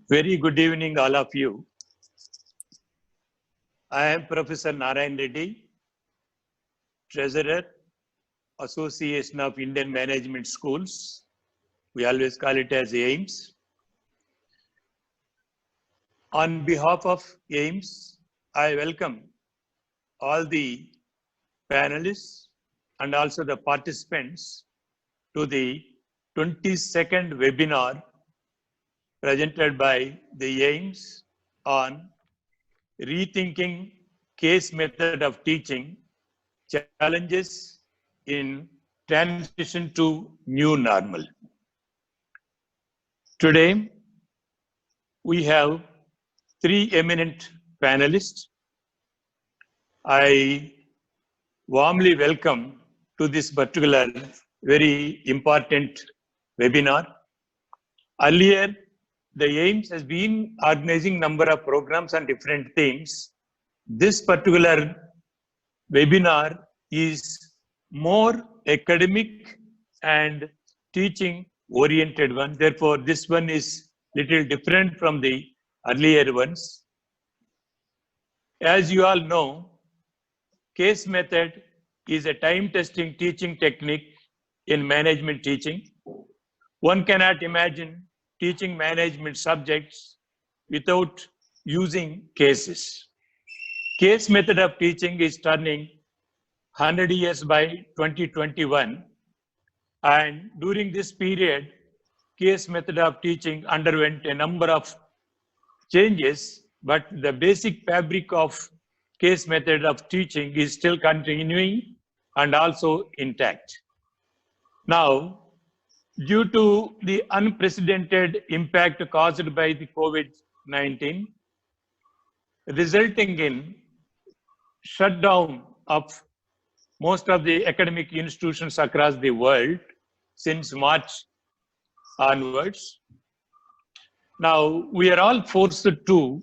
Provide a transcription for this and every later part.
Very good evening, all of you. I am Professor Narayan Reddy, Treasurer, Association of Indian Management Schools. We always call it as AIMS. On behalf of AIMS, I welcome all the panelists and also the participants to the 22nd webinar presented by the AIMS on rethinking case method of teaching, challenges in transition to new normal. Today, we have three eminent panelists. I warmly welcome to this particular very important webinar. Earlier, the AIMS has been organizing number of programs on different themes. This particular webinar is more academic and teaching oriented one. Therefore, this one is little different from the earlier ones. As you all know, case method is a time-testing teaching technique in management teaching. One cannot imagine teaching management subjects without using cases. Case method of teaching is turning 100 years by 2021, and during this period, case method of teaching underwent a number of changes, but the basic fabric of case method of teaching is still continuing and also intact. Now, due to the unprecedented impact caused by the COVID-19, resulting in shutdown of most of the academic institutions across the world since March onwards, now we are all forced to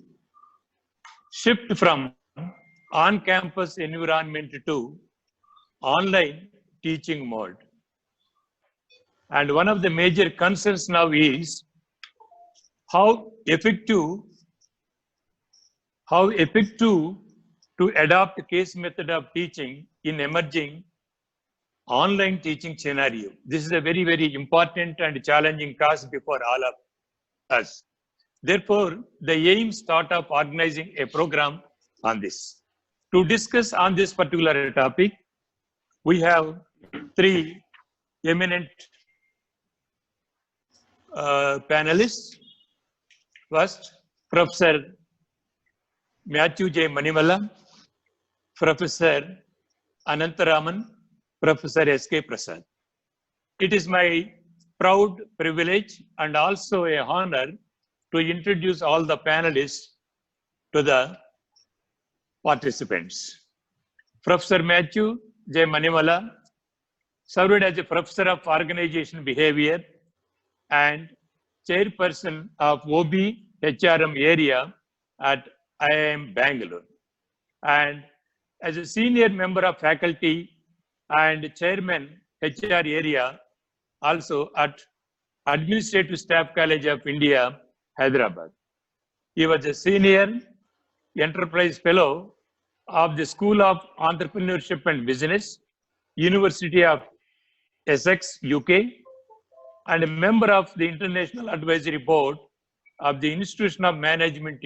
shift from on-campus environment to online teaching mode. And one of the major concerns now is how effective to adopt case method of teaching in emerging online teaching scenario. This is a very, very important and challenging task before all of us. Therefore, the AIMS thought of organizing a program on this. To discuss on this particular topic, we have three eminent panelists. First, Professor Matthew J. Manimala, Professor Anantharaman, Professor S.K. Prasad. It is my proud privilege and also a honor to introduce all the panelists to the participants. Professor Matthew J. Manimala served as a Professor of Organization Behavior and Chairperson of OB HRM area at IIM Bangalore, and as a Senior Member of Faculty and Chairman HR area also at Administrative Staff College of India, Hyderabad. He was a Senior Enterprise Fellow of the School of Entrepreneurship and Business, University of Essex, UK, and a member of the International Advisory Board of the Institution of Management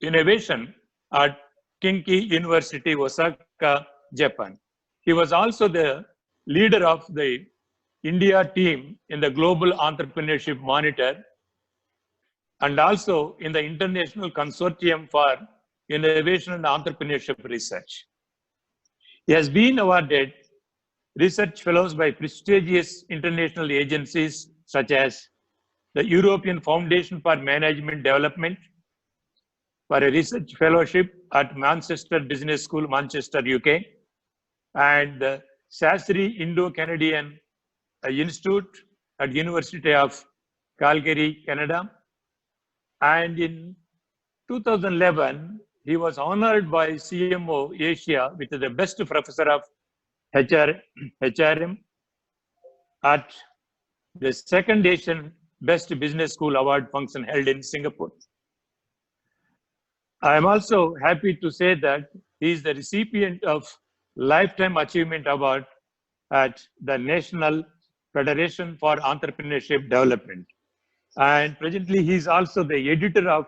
Innovation at Kinki University, Osaka, Japan. He was also the leader of the India team in the Global Entrepreneurship Monitor and also in the International Consortium for Innovation and Entrepreneurship Research. He has been awarded research fellows by prestigious international agencies such as the European Foundation for Management Development, for a research fellowship at Manchester Business School, Manchester, UK, and the Sastry Indo-Canadian Institute at University of Calgary, Canada. And in 2011, he was honored by CMO Asia with the best professor of HRM at the second Asian Best Business School Award function held in Singapore. I am also happy to say that he is the recipient of Lifetime Achievement Award at the National Federation for Entrepreneurship Development. And presently, he is also the editor of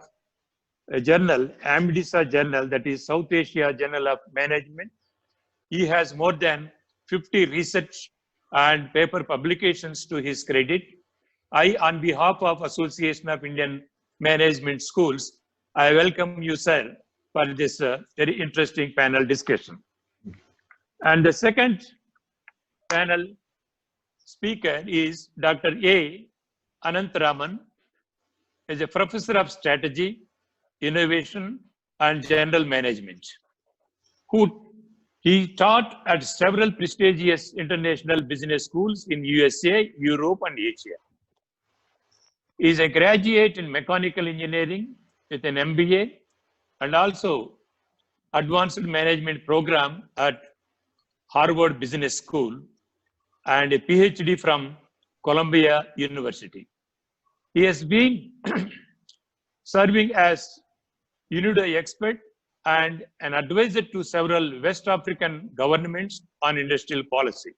a journal, AMDISA Journal, that is South Asia Journal of Management. He has more than 50 research and paper publications to his credit. I, on behalf of Association of Indian Management Schools, I welcome you, sir, for this very interesting panel discussion. And the second panel speaker is Dr. A. Anantharaman, is a professor of strategy, innovation, and general management, he taught at several prestigious international business schools in USA, Europe, and Asia. He is a graduate in mechanical engineering with an MBA and also advanced management program at Harvard Business School and a PhD from Columbia University. He has been serving as UNIDO expert and an advisor to several West African governments on industrial policy.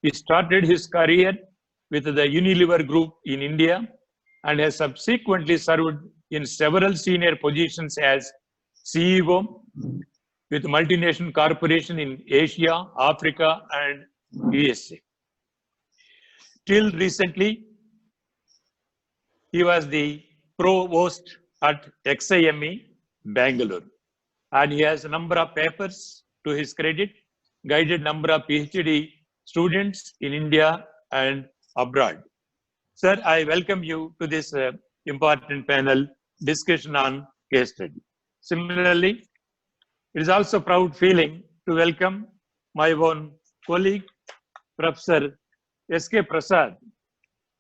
He started his career with the Unilever Group in India and has subsequently served in several senior positions as CEO with multinational corporations in Asia, Africa, and USA. Till recently, he was the provost at XIME, Bangalore. And he has a number of papers to his credit, guided number of PhD students in India and abroad. Sir, I welcome you to this important panel discussion on case study. Similarly, it is also a proud feeling to welcome my own colleague, Professor S.K. Prasad.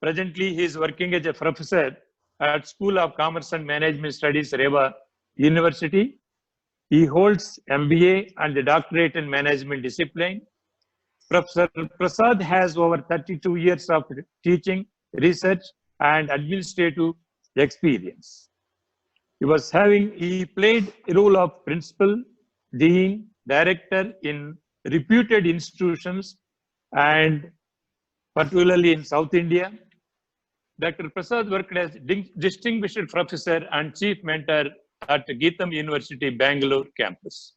Presently, he is working as a professor at School of Commerce and Management Studies, Reva University. He holds MBA and a doctorate in management discipline. Professor Prasad has over 32 years of teaching, research, and administrative experience. He played a role of principal, dean, director in reputed institutions, and particularly in South India. Dr. Prasad worked as distinguished professor and chief mentor at Geetham University, Bangalore campus.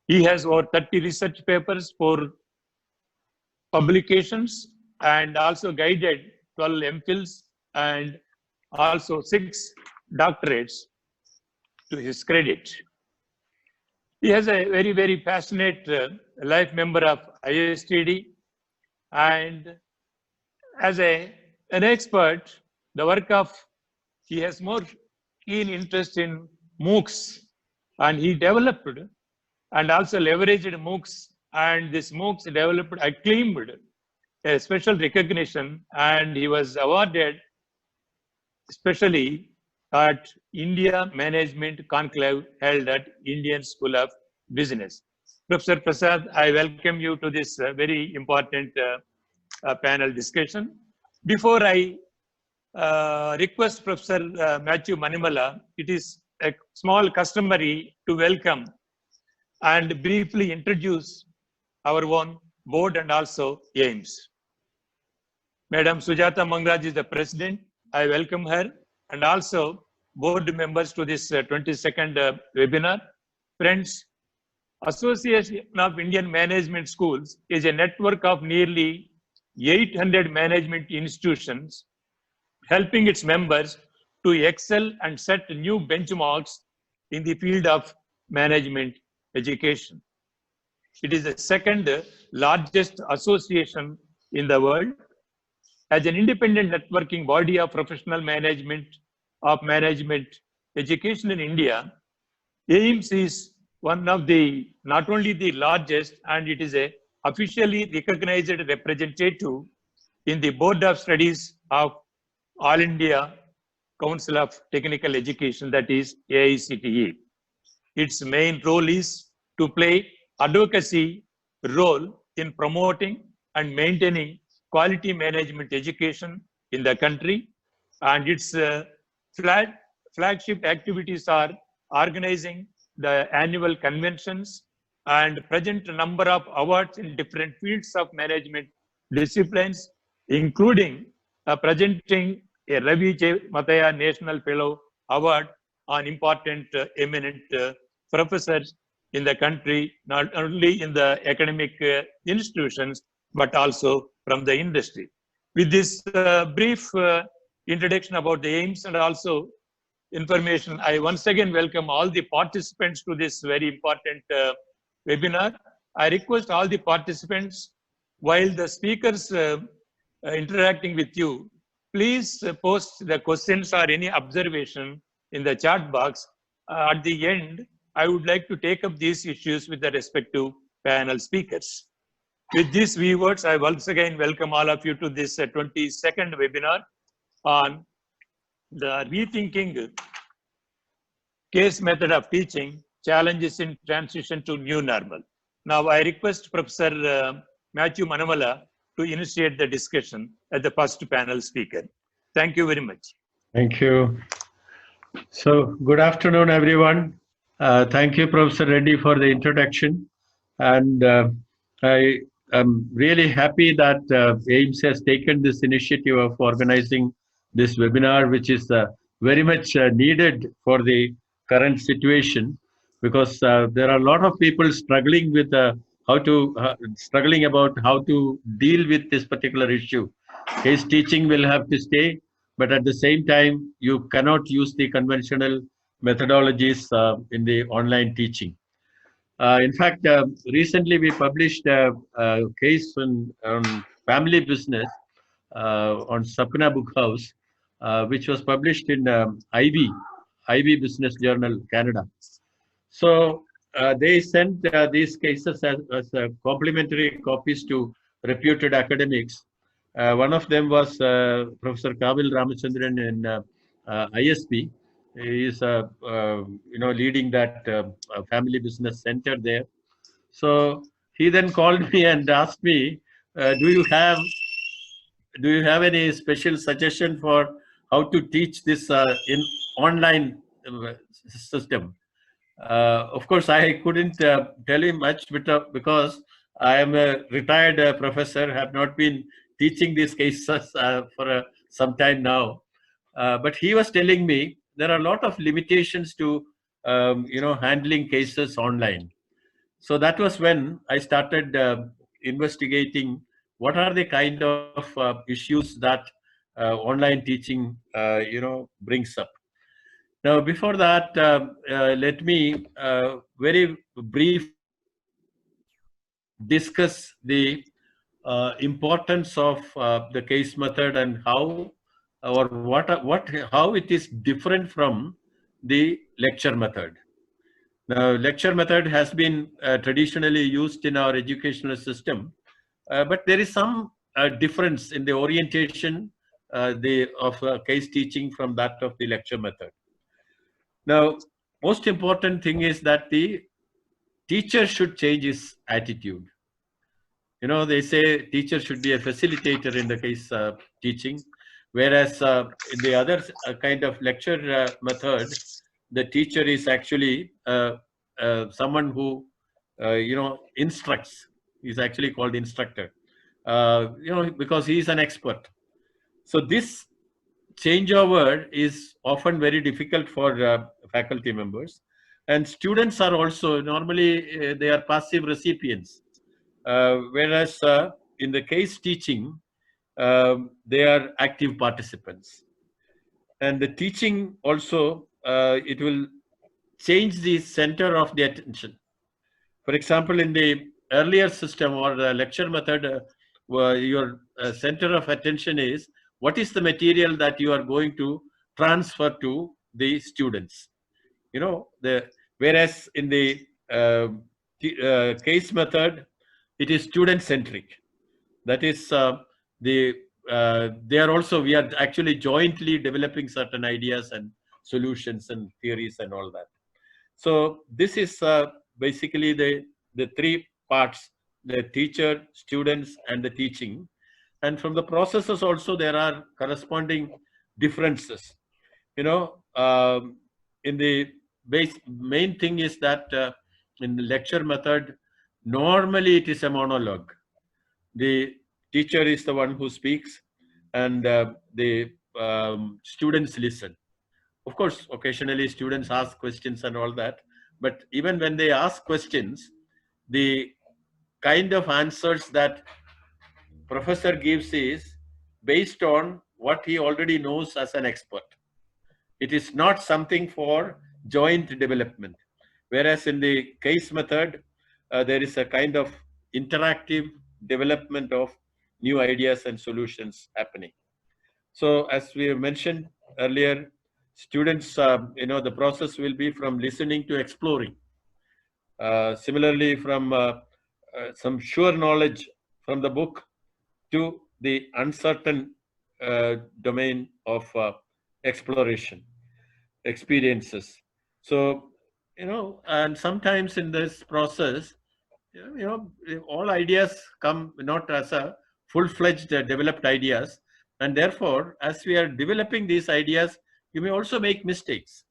He has over 30 research papers for publications and also guided 12 MPhils and also 6 doctorates to his credit. He has a very, very passionate life member of ISTD, and as an expert, he has more keen interest in MOOCs, and he developed and also leveraged MOOCs, and this MOOCs developed, acclaimed a special recognition, and he was awarded especially at India Management Conclave held at Indian School of Business. Professor Prasad, I welcome you to this very important panel discussion. Before I request Professor Matthew Manimala, it is a small customary to welcome and briefly introduce our own board and also aims. Madam Sujata Mangraj is the president. I welcome her, and also board members to this 22nd webinar. Friends, Association of Indian Management Schools is a network of nearly 800 management institutions, helping its members to excel and set new benchmarks in the field of management education. It is the second largest association in the world. As an independent networking body of professional management education in India, AIMS is one of the, not only the largest, and it is a officially recognized representative in the Board of Studies of All India Council of Technical Education, that is AICTE. Its main role is to play advocacy role in promoting and maintaining quality management education in the country, and its flagship activities are organizing the annual conventions and present a number of awards in different fields of management disciplines, including presenting a Ravi J. Mataya National Fellow Award on important eminent professors in the country, not only in the academic institutions, but also from the industry. With this brief introduction about the aims and also information, I once again welcome all the participants to this very important webinar. I request all the participants, while the speakers interacting with you, please post the questions or any observation in the chat box. At the end, I would like to take up these issues with the respective panel speakers. With these words, I once again welcome all of you to this 22nd webinar on the rethinking case method of teaching, challenges in transition to new normal. Now, I request Professor Matthew Manamala to initiate the discussion as the first panel speaker. Thank you very much. Thank you. So, good afternoon, everyone. Thank you, Professor Reddy, for the introduction. And I am really happy that AIMS has taken this initiative of organizing this webinar, which is very much needed for the current situation, because there are a lot of people struggling with struggling about how to deal with this particular issue. Case teaching will have to stay, but at the same time, you cannot use the conventional methodologies in the online teaching. In fact, recently we published a case on family business on Sapna Book House, which was published in IB Business Journal, Canada. So they sent these cases as complimentary copies to reputed academics. One of them was Professor Kavil Ramachandran in ISP. He is leading that family business center there. So he then called me and asked me, do you have any special suggestion for how to teach this in online system? Of course, I couldn't tell him much, because I am a retired professor, have not been teaching these cases for some time now. But he was telling me there are a lot of limitations to handling cases online. So that was when I started investigating what are the kind of issues that online teaching brings up. Now, before that, let me very brief discuss the importance of the case method and how it is different from the lecture method. Now, lecture method has been traditionally used in our educational system, but there is some difference in the orientation of case teaching from that of the lecture method. Now, most important thing is that the teacher should change his attitude. You know, they say teacher should be a facilitator in the case teaching, whereas in the other kind of lecture method, the teacher is actually someone who instructs. He's actually called instructor, because he is an expert. So this changeover is often very difficult for faculty members, and students are also normally they are passive recipients, whereas in the case teaching they are active participants. And the teaching also it will change the center of the attention. For example, in the earlier system or the lecture method, your center of attention is what is the material that you are going to transfer to the students. Whereas in the case method, it is student centric. That is we are actually jointly developing certain ideas and solutions and theories and all that. So this is basically the three parts: the teacher, students, and the teaching. And from the processes also, there are corresponding differences. In the main thing is that in the lecture method, normally it is a monologue. The teacher is the one who speaks, and the students listen. Of course, occasionally students ask questions and all that, but even when they ask questions, the kind of answers that professor gives is based on what he already knows as an expert. It is not something for joint development. Whereas in the case method, there is a kind of interactive development of new ideas and solutions happening. So as we mentioned earlier, students, the process will be from listening to exploring. Similarly, from some sure knowledge from the book to the uncertain domain of exploration, experiences. So, and sometimes in this process, all ideas come not as a full-fledged developed ideas, and therefore, as we are developing these ideas, you may also make mistakes.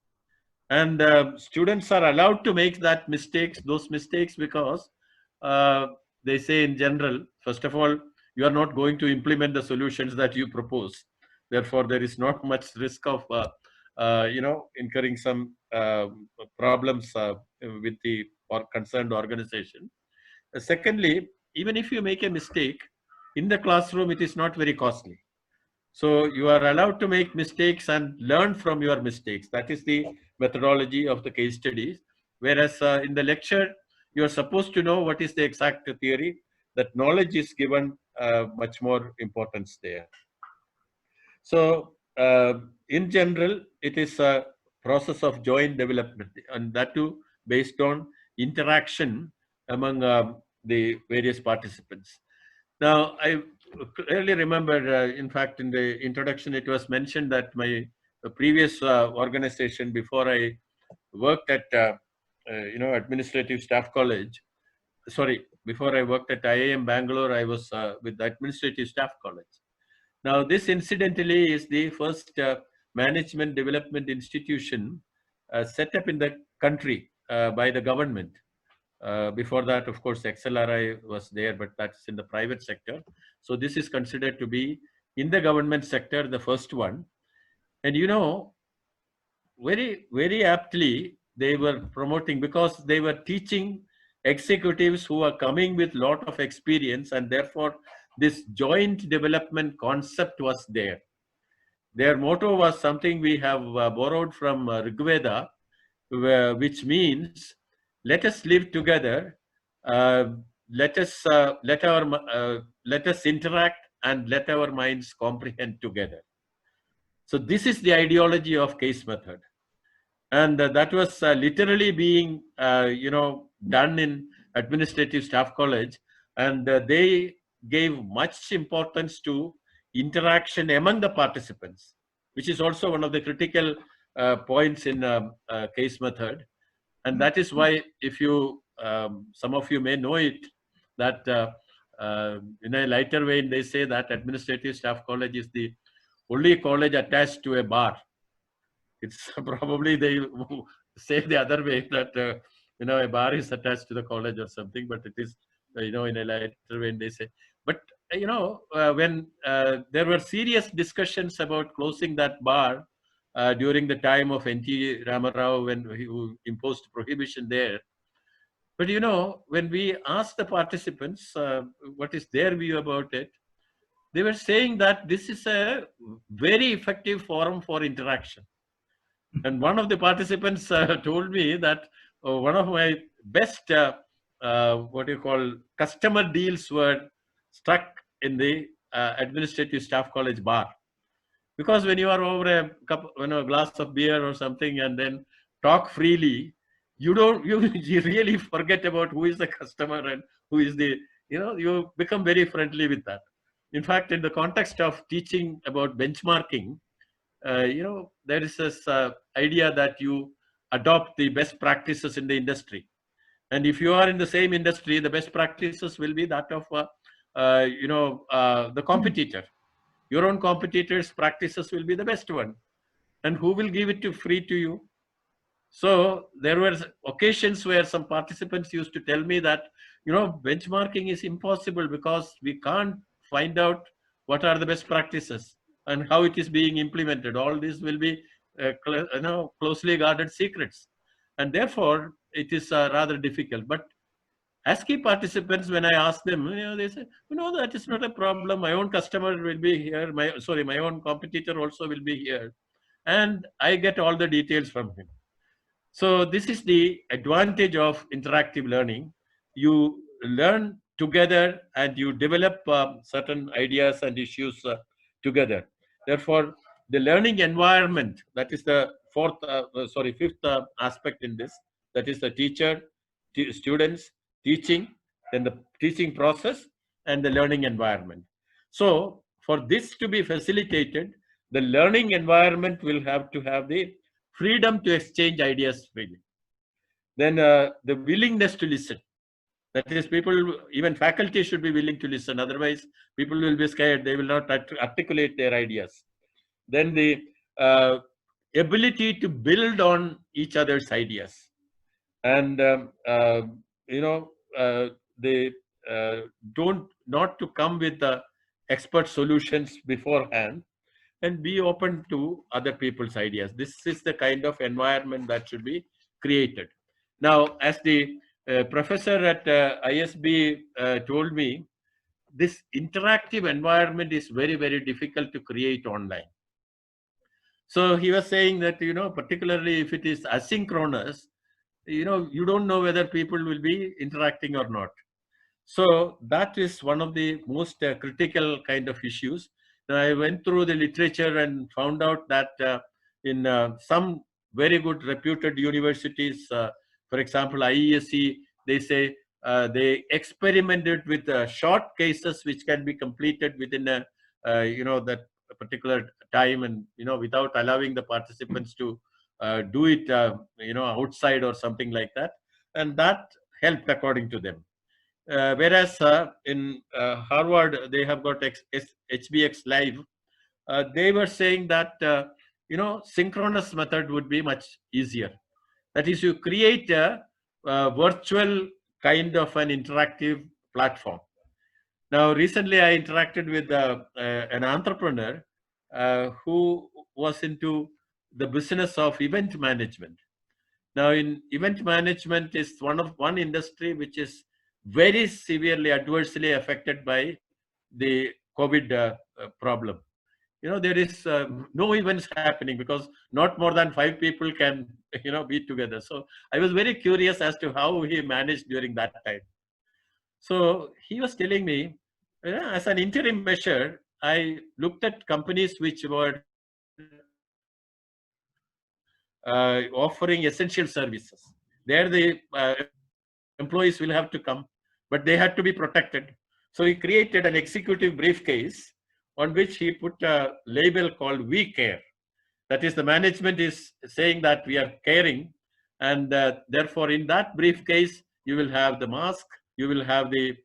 And students are allowed to make those mistakes, because they say in general, first of all, you are not going to implement the solutions that you propose. Therefore, there is not much risk of incurring some problems with the concerned organization. Secondly, even if you make a mistake in the classroom, it is not very costly. So you are allowed to make mistakes and learn from your mistakes. That is the methodology of the case studies. Whereas in the lecture, you are supposed to know what is the exact theory. That knowledge is given much more importance there. So in general, it is a process of joint development, and that too based on interaction among the various participants. Now, I clearly remember, in fact, in the introduction, it was mentioned that my previous organization, before I worked at, Administrative Staff College, sorry, before I worked at IIM Bangalore, I was with the Administrative Staff College. Now, this incidentally is the first management development institution set up in the country by the government. Before that, of course, XLRI was there, but that's in the private sector. So this is considered to be in the government sector, the first one. And very, very aptly, they were promoting, because they were teaching executives who are coming with lot of experience, and therefore this joint development concept was there. Their motto was something we have borrowed from Rigveda, which means, let us live together, let us interact, and let our minds comprehend together. So this is the ideology of case method, and that was literally being done in Administrative Staff College, and they gave much importance to interaction among the participants, which is also one of the critical points in case method. And that is why, if you some of you may know it, that in a lighter vein, they say that Administrative Staff College is the only college attached to a bar. It's probably they say the other way, that a bar is attached to the college or something, but it is in a lighter vein they say. But when there were serious discussions about closing that bar during the time of N.T. Ramarao, when he imposed prohibition there. But when we asked the participants what is their view about it, they were saying that this is a very effective forum for interaction. And one of the participants told me that one of my best customer deals were struck in the Administrative Staff College bar. Because when you are over a cup, a glass of beer or something, and then talk freely, you really forget about who is the customer and who is the, you become very friendly with that. In fact, in the context of teaching about benchmarking, there is this idea that you adopt the best practices in the industry. And if you are in the same industry, the best practices will be that of the competitor. Your own competitor's practices will be the best one. And who will give it to free to you? So there were occasions where some participants used to tell me that, benchmarking is impossible because we can't find out what are the best practices and how it is being implemented. All this will be, closely guarded secrets. And therefore, it is rather difficult. But as key participants, when I ask them, they say, that is not a problem. My own customer will be here. My own competitor also will be here. And I get all the details from him. So this is the advantage of interactive learning. You learn together and you develop certain ideas and issues together. Therefore, the learning environment, that is the fifth aspect in this, that is the teacher, students, teaching, then the teaching process and the learning environment. So for this to be facilitated, the learning environment will have to have the freedom to exchange ideas freely. Then the willingness to listen. That is, people, even faculty should be willing to listen. Otherwise, people will be scared. They will not articulate their ideas. Then the ability to build on each other's ideas. And, they not to come with the expert solutions beforehand, and be open to other people's ideas. This is the kind of environment that should be created. Now, as the professor at ISB told me, this interactive environment is very, very difficult to create online. So he was saying that, particularly if it is asynchronous, you don't know whether people will be interacting or not. So that is one of the most critical kind of issues. I went through the literature and found out that in some very good reputed universities, for example, IESE, they say they experimented with short cases which can be completed within a, that particular time, and without allowing the participants to do it, outside or something like that, and that helped according to them. Whereas in Harvard, they have got HBX Live. They were saying that, synchronous method would be much easier. That is, you create a virtual kind of an interactive platform. Now, recently I interacted with an entrepreneur who was into the business of event management. Now, in event management is one industry which is very severely adversely affected by the COVID problem. There is no events happening because not more than 5 people can, be together. So I was very curious as to how he managed during that time. So he was telling me, as an interim measure, I looked at companies which were offering essential services. There the employees will have to come, but they had to be protected. So he created an executive briefcase on which he put a label called "We Care." That is, the management is saying that we are caring, and therefore in that briefcase you will have the mask, you will have the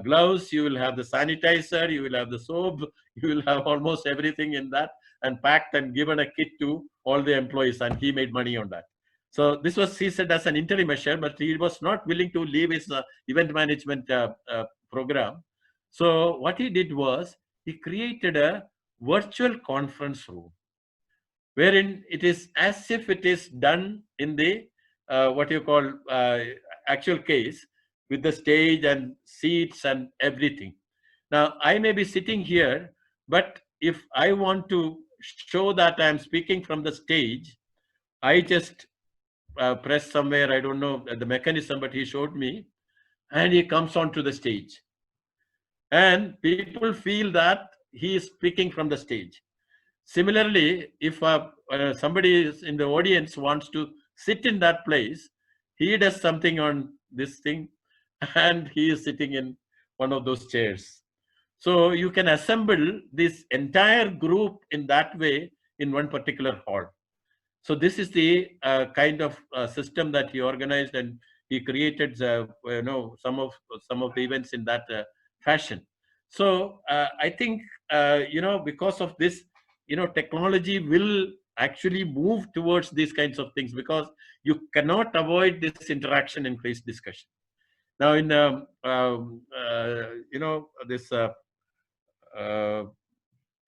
gloves, you will have the sanitizer, you will have the soap, you will have almost everything in that, and packed and given a kit to all the employees, and he made money on that. So this was, he said, as an interim measure, but he was not willing to leave his event management program. So what he did was, he created a virtual conference room, wherein it is as if it is done in the what you call actual case, with the stage and seats and everything. Now, I may be sitting here, but if I want to show that I'm speaking from the stage, I just press somewhere, I don't know the mechanism, but he showed me, and he comes onto the stage. And people feel that he is speaking from the stage. Similarly, if somebody is in the audience wants to sit in that place, he does something on this thing, and he is sitting in one of those chairs. So you can assemble this entire group in that way in one particular hall. So this is the kind of system that he organized, and he created some of the events in that fashion. So I think, because of this, technology will actually move towards these kinds of things, because you cannot avoid this interaction in face discussion. Now, in this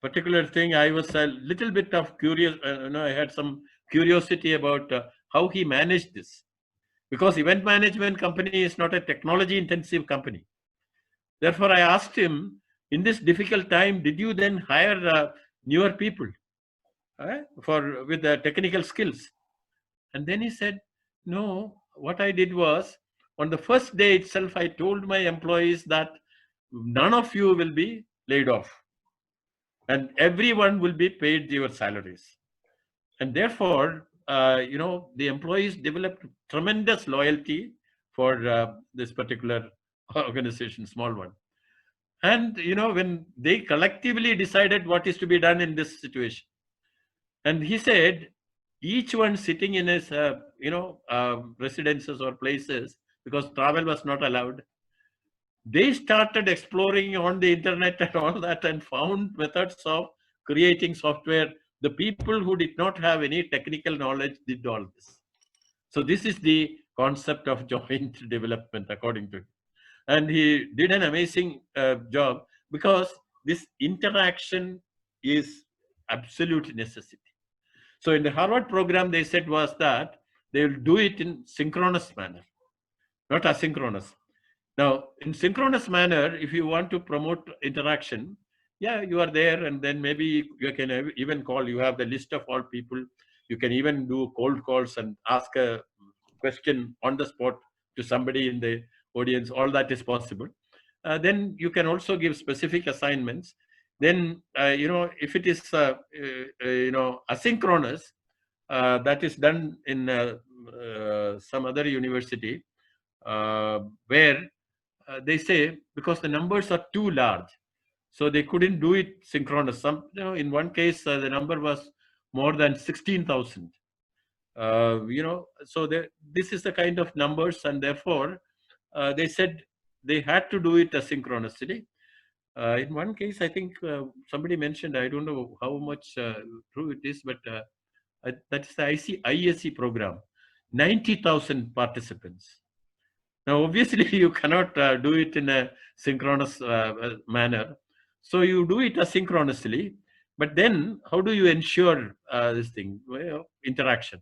particular thing, I was a little bit of curious. I had some curiosity about how he managed this, because event management company is not a technology intensive company. Therefore, I asked him, in this difficult time, did you then hire newer people with the technical skills? And then he said, no, what I did was, on the first day itself, I told my employees that none of you will be laid off and everyone will be paid your salaries. And therefore, the employees developed tremendous loyalty for this particular organization, small one. And, when they collectively decided what is to be done in this situation, and he said, each one sitting in his, residences or places, because travel was not allowed, they started exploring on the internet and all that and found methods of creating software. The people who did not have any technical knowledge did all this. So this is the concept of joint development, according to him. And he did an amazing job, because this interaction is absolute necessity. So in the Harvard program, they said was that they will do it in synchronous manner, not asynchronous. Now, in synchronous manner, if you want to promote interaction, yeah, you are there, and then maybe you can even call, you have the list of all people. You can even do cold calls and ask a question on the spot to somebody in the audience. All that is possible. Then you can also give specific assignments. Then, if it is, asynchronous, that is done in some other university where they say, because the numbers are too large, so they couldn't do it synchronous. In one case, the number was more than 16,000. So this is the kind of numbers, and therefore they said they had to do it asynchronously. In one case, I think somebody mentioned, I don't know how much true it is, but that's the ISE program, 90,000 participants. Now, obviously, you cannot do it in a synchronous manner. So you do it asynchronously, but then how do you ensure this thing, interaction?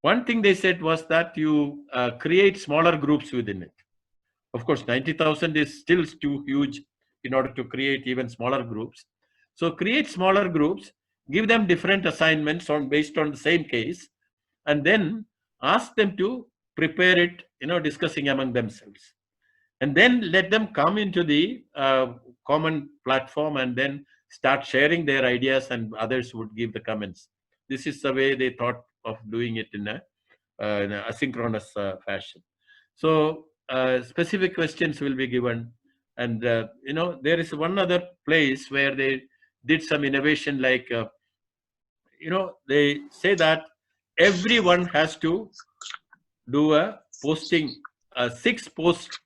One thing they said was that you create smaller groups within it. Of course, 90,000 is still too huge in order to create even smaller groups. So create smaller groups, give them different assignments based on the same case, and then ask them to prepare it, discussing among themselves. And then let them come into the common platform and then start sharing their ideas, and others would give the comments. This is the way they thought of doing it in a asynchronous fashion. So specific questions will be given. And, there is one other place where they did some innovation, like, they say that everyone has to do a posting, 6 posts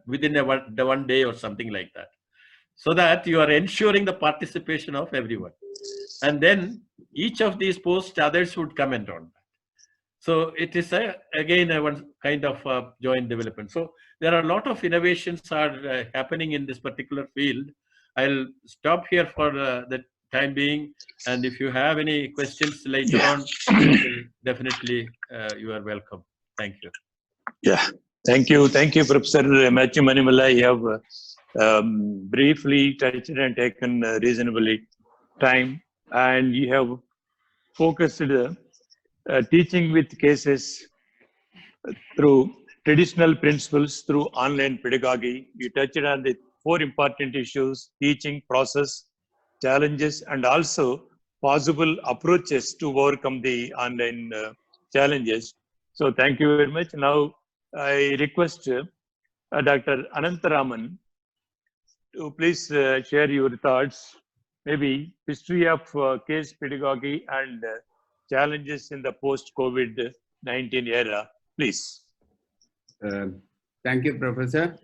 within the one day or something like that, so that you are ensuring the participation of everyone. And then each of these posts, others would comment on that. So it is again one kind of joint development. So there are a lot of innovations are happening in this particular field. I'll stop here for the time being, and if you have any questions later on, definitely you are welcome. Thank you. Yeah, thank you, Professor Matthew Manimala. You have briefly touched and taken reasonably time, and you have focused teaching with cases through traditional principles, through online pedagogy. You touched on the 4 important issues: teaching, process, challenges, and also possible approaches to overcome the online challenges. So thank you very much. Now I request Dr. Anantharaman to please share your thoughts, maybe history of case pedagogy and challenges in the post-COVID-19 era, please. Thank you, Professor.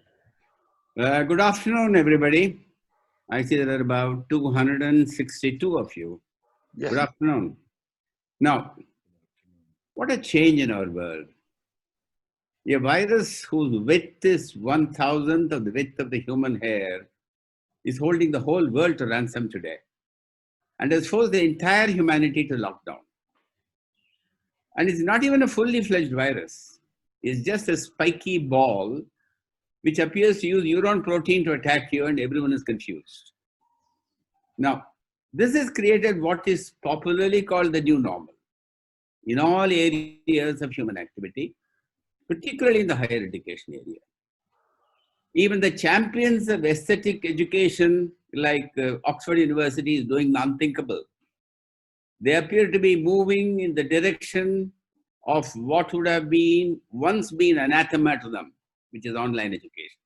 Good afternoon, everybody. I see there are about 262 of you. Yes. Good afternoon. Now, what a change in our world. A virus whose width is 1,000th of the width of the human hair is holding the whole world to ransom today and has forced the entire humanity to lockdown. And it's not even a fully fledged virus. It's just a spiky ball which appears to use neuron protein to attack you, and everyone is confused. Now, this has created what is popularly called the new normal in all areas of human activity, particularly in the higher education area. Even the champions of aesthetic education, like Oxford University, is doing the unthinkable. They appear to be moving in the direction of what would have been once been anathema to them, which is online education.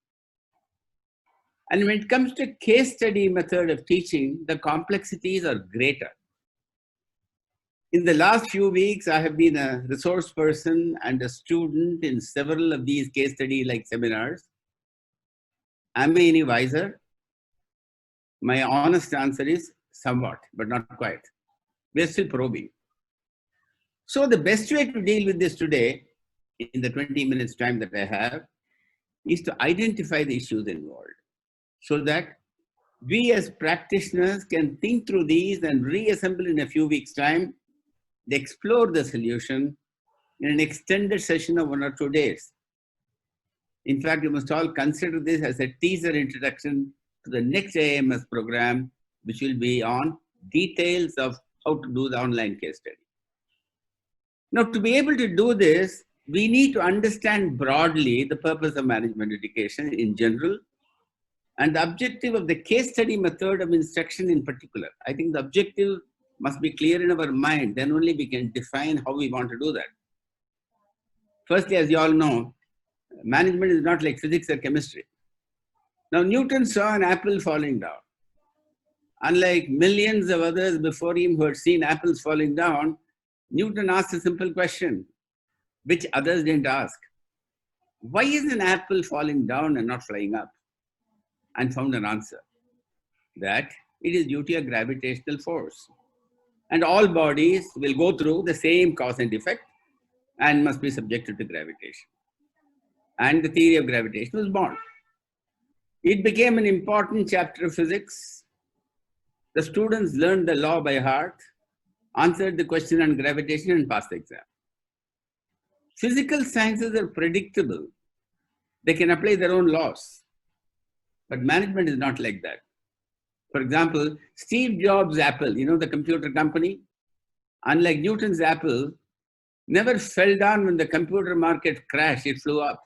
And when it comes to case study method of teaching, the complexities are greater. In the last few weeks, I have been a resource person and a student in several of these case study like seminars. Am I any wiser? My honest answer is somewhat, but not quite. We're still probing. So the best way to deal with this today, in the 20 minutes time that I have, is to identify the issues involved so that we as practitioners can think through these and reassemble in a few weeks' time, explore the solution in an extended session of 1 or 2 days. In fact, you must all consider this as a teaser introduction to the next AMS program, which will be on details of how to do the online case study. Now, to be able to do this, we need to understand broadly the purpose of management education in general and the objective of the case study method of instruction in particular. I think the objective must be clear in our mind, then only we can define how we want to do that. Firstly, as you all know, management is not like physics or chemistry. Now, Newton saw an apple falling down. Unlike millions of others before him who had seen apples falling down, Newton asked a simple question, which others didn't ask. Why is an apple falling down and not flying up? And found an answer, that it is due to a gravitational force. And all bodies will go through the same cause and effect and must be subjected to gravitation. And the theory of gravitation was born. It became an important chapter of physics. The students learned the law by heart, answered the question on gravitation, and passed the exam. Physical sciences are predictable. They can apply their own laws. But management is not like that. For example, Steve Jobs' Apple, you know, the computer company, unlike Newton's Apple, never fell down when the computer market crashed, it flew up.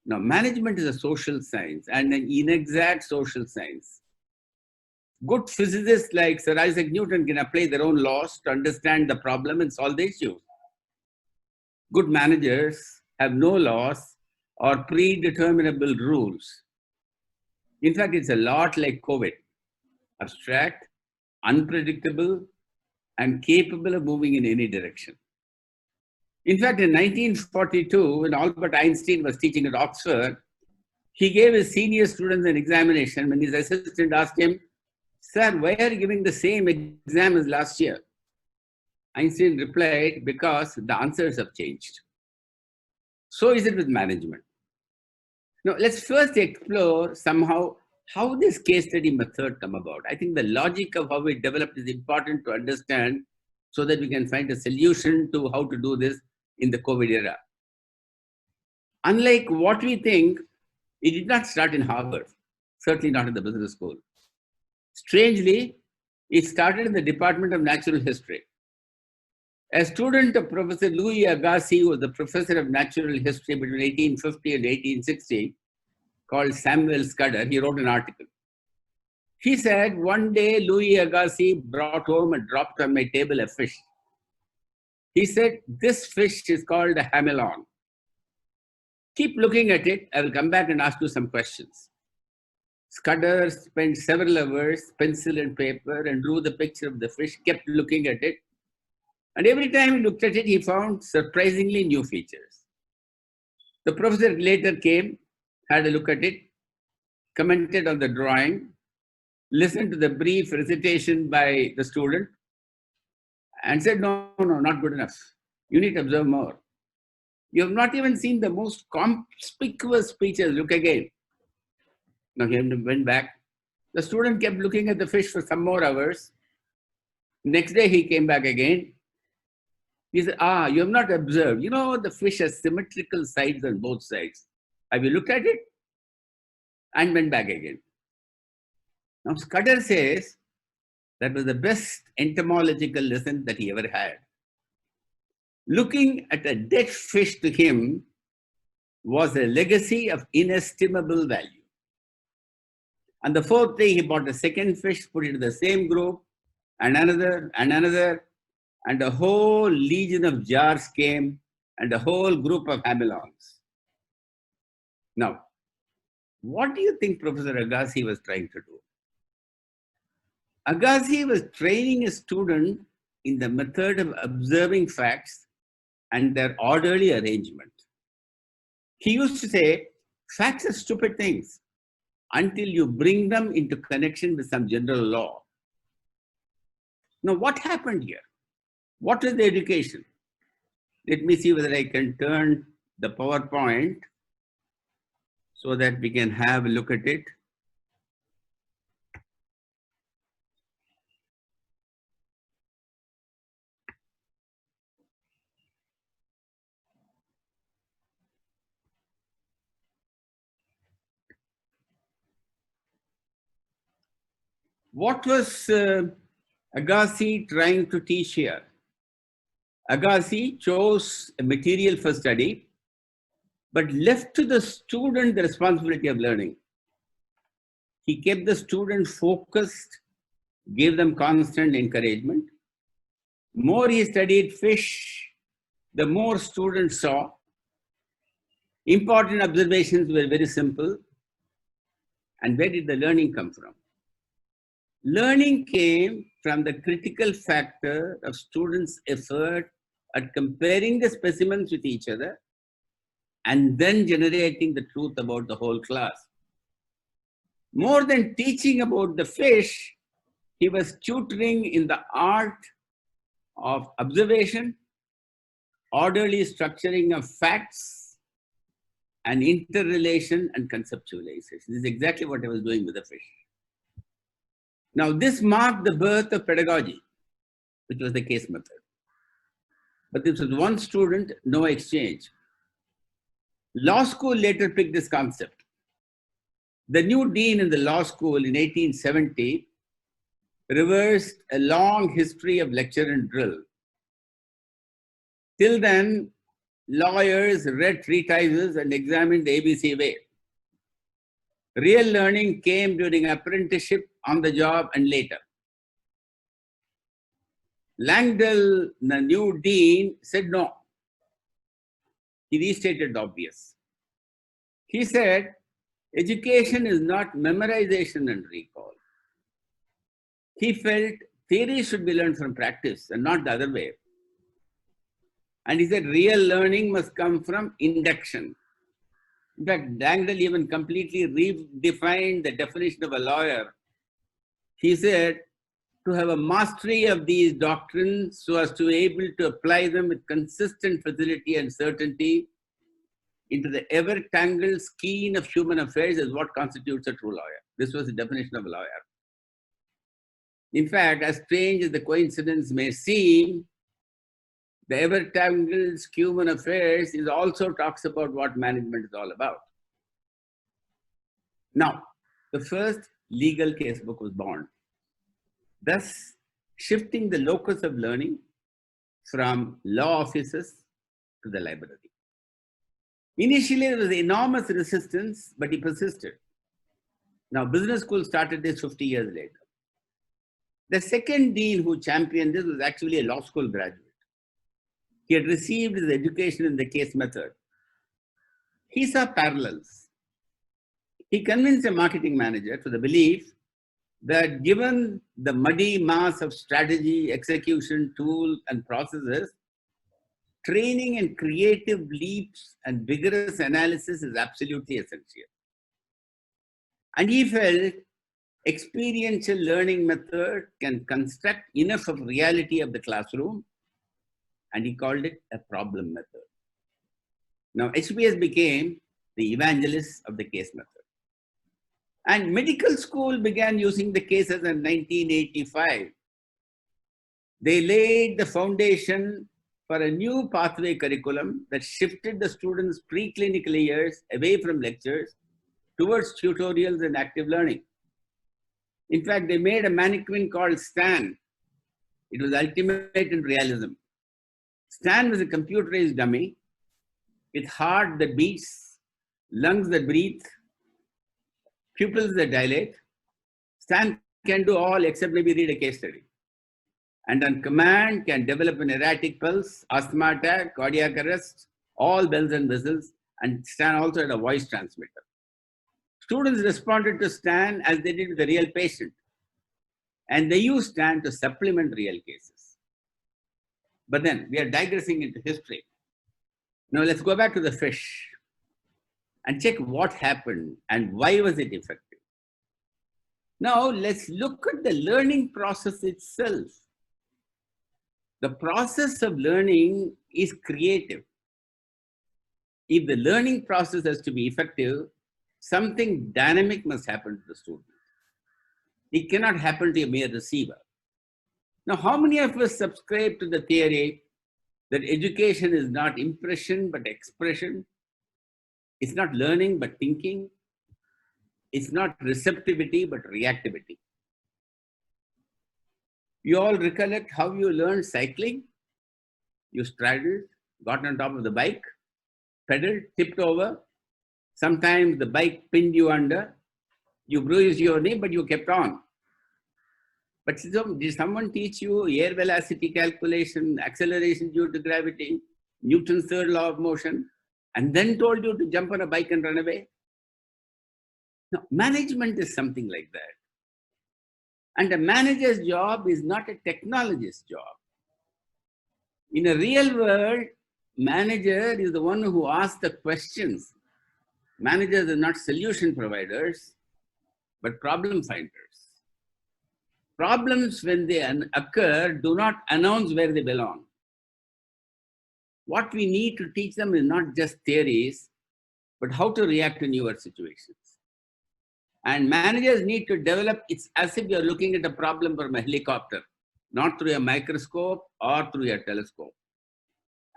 Now, management is a social science and an inexact social science. Good physicists like Sir Isaac Newton can apply their own laws to understand the problem and solve the issue. Good managers have no laws or predeterminable rules. In fact, it's a lot like COVID, abstract, unpredictable, and capable of moving in any direction. In fact, in 1942, when Albert Einstein was teaching at Oxford, he gave his senior students an examination. When his assistant asked him, "Sir, why are you giving the same exam as last year?" Einstein replied, "Because the answers have changed." So is it with management. Now, let's first explore somehow how this case study method come about. I think the logic of how it developed is important to understand so that we can find a solution to how to do this in the COVID era. Unlike what we think, it did not start in Harvard, certainly not in the business school. Strangely, it started in the Department of Natural History. A student of Professor Louis Agassiz, who was the professor of natural history between 1850 and 1860, called Samuel Scudder, he wrote an article. He said, "One day Louis Agassiz brought home and dropped on my table a fish. He said, 'This fish is called a hameleon. Keep looking at it. I will come back and ask you some questions.' Scudder spent several hours, pencil and paper, and drew the picture of the fish, kept looking at it. And every time he looked at it, he found surprisingly new features. The professor later came had a look at it, commented on the drawing, listened to the brief recitation by the student, and said, no, not good enough. You need to observe more. You have not even seen the most conspicuous features. Look again. Now he went back. The student kept looking at the fish for some more hours. Next day he came back again. He said, you have not observed. You know, the fish has symmetrical sides on both sides. Have you looked at it? And went back again. Now Scudder says that was the best entomological lesson that he ever had. Looking at a dead fish to him was a legacy of inestimable value. And the fourth day, he bought a second fish, put it in the same group, and another, and a whole legion of jars came, and a whole group of hamilons. Now, what do you think Professor Agassi was trying to do? Agassi was training a student in the method of observing facts and their orderly arrangement. He used to say, facts are stupid things until you bring them into connection with some general law. Now, what happened here? What is the education? Let me see whether I can turn the PowerPoint so that we can have a look at it. What was Agassi trying to teach here? Agassi chose a material for study, but left to the student the responsibility of learning. He kept the student focused, gave them constant encouragement. More he studied fish, the more students saw. Important observations were very simple. And where did the learning come from? Learning came from the critical factor of students' effort at comparing the specimens with each other and then generating the truth about the whole class. More than teaching about the fish, he was tutoring in the art of observation, orderly structuring of facts, and interrelation and conceptualization. This is exactly what I was doing with the fish. Now, this marked the birth of pedagogy, which was the case method. But this was one student, no exchange. Law school later picked this concept. The new dean in the law school in 1870 reversed a long history of lecture and drill. Till then, lawyers read treatises and examined the ABC way. Real learning came during apprenticeship, on the job, and later. Langdell, the new dean, said no. He restated the obvious. He said, education is not memorization and recall. He felt theory should be learned from practice and not the other way. And he said real learning must come from induction. In fact, Langdell even completely redefined the definition of a lawyer. He said, to have a mastery of these doctrines so as to be able to apply them with consistent facility and certainty into the ever-tangled skein of human affairs is what constitutes a true lawyer. This was the definition of a lawyer. In fact, as strange as the coincidence may seem, the ever-tangled human affairs is also talks about what management is all about. Now, the first legal casebook was born, thus shifting the locus of learning from law offices to the library. Initially, there was enormous resistance, but he persisted. Now, business school started this 50 years later. The second dean who championed this was actually a law school graduate. He had received his education in the case method. He saw parallels. He convinced a marketing manager to the belief that given the muddy mass of strategy, execution, tools, and processes, training and creative leaps and vigorous analysis is absolutely essential. And he felt experiential learning method can construct enough of reality of the classroom, and he called it a problem method. Now, HBS became the evangelist of the case method. And medical school began using the cases in 1985. They laid the foundation for a new pathway curriculum that shifted the students' preclinical years away from lectures towards tutorials and active learning. In fact, they made a mannequin called Stan. It was ultimate in realism. Stan was a computerized dummy with heart that beats, lungs that breathe, pupils that dilate. Stan can do all except maybe read a case study. And on command can develop an erratic pulse, asthma attack, cardiac arrest, all bells and whistles, and Stan also had a voice transmitter. Students responded to Stan as they did with the real patient. And they used Stan to supplement real cases. But then we are digressing into history. Now let's go back to the fish and check what happened and why was it effective. Now let's look at the learning process itself. The process of learning is creative. If the learning process has to be effective, something dynamic must happen to the student. It cannot happen to a mere receiver. Now, how many of us subscribe to the theory that education is not impression but expression? It's not learning but thinking. It's not receptivity but reactivity. You all recollect how you learned cycling? You straddled, got on top of the bike, pedaled, tipped over. Sometimes the bike pinned you under. You bruised your knee, but you kept on. But did someone teach you air velocity calculation, acceleration due to gravity, Newton's third law of motion, and then told you to jump on a bike and run away? No, management is something like that. And a manager's job is not a technologist's job. In a real world, manager is the one who asks the questions. Managers are not solution providers, but problem finders. Problems, when they occur, do not announce where they belong. What we need to teach them is not just theories, but how to react to newer situations. And managers need to develop, it's as if you're looking at a problem from a helicopter, not through a microscope or through a telescope.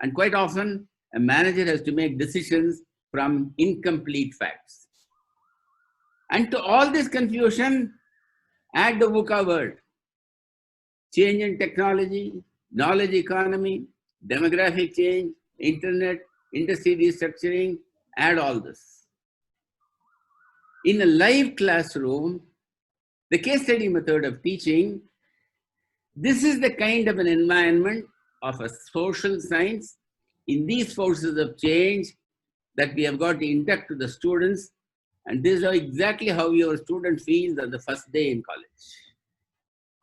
And quite often, a manager has to make decisions from incomplete facts. And to all this confusion, add the VUCA word. Change in technology, knowledge economy, demographic change, internet, industry restructuring, add all this. In a live classroom, the case study method of teaching, this is the kind of an environment of a social science in these forces of change that we have got to induct to the students. And this is exactly how your student feels on the first day in college.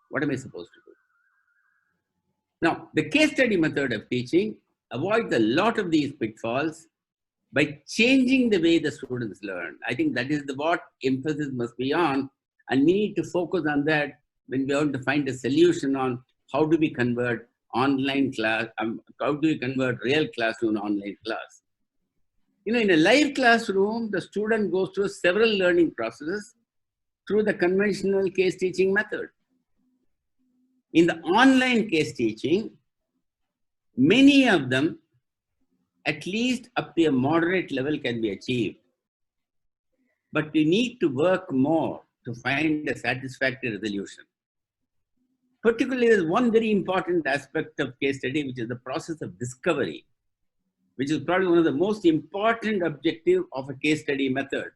What am I supposed to do? Now, the case study method of teaching avoids a lot of these pitfalls by changing the way the students learn. I think that is what emphasis must be on, and we need to focus on that when we want to find a solution on how do we convert online class, how do we convert real class to an online class. You know, in a live classroom, the student goes through several learning processes through the conventional case teaching method. In the online case teaching, many of them, at least up to a moderate level, can be achieved. But we need to work more to find a satisfactory resolution. Particularly, there is one very important aspect of case study, which is the process of discovery, which is probably one of the most important objectives of a case study method.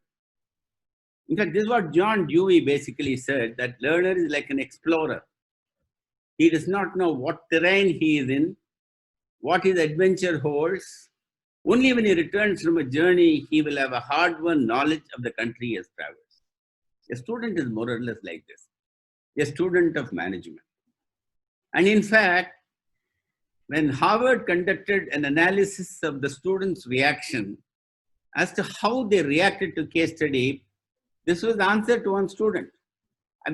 In fact, this is what John Dewey basically said, that learner is like an explorer. He does not know what terrain he is in, what his adventure holds. Only when he returns from a journey, he will have a hard-won knowledge of the country he has traversed. A student is more or less like this, a student of management. And in fact, when Harvard conducted an analysis of the students' reaction as to how they reacted to case study, This was the answer to one student.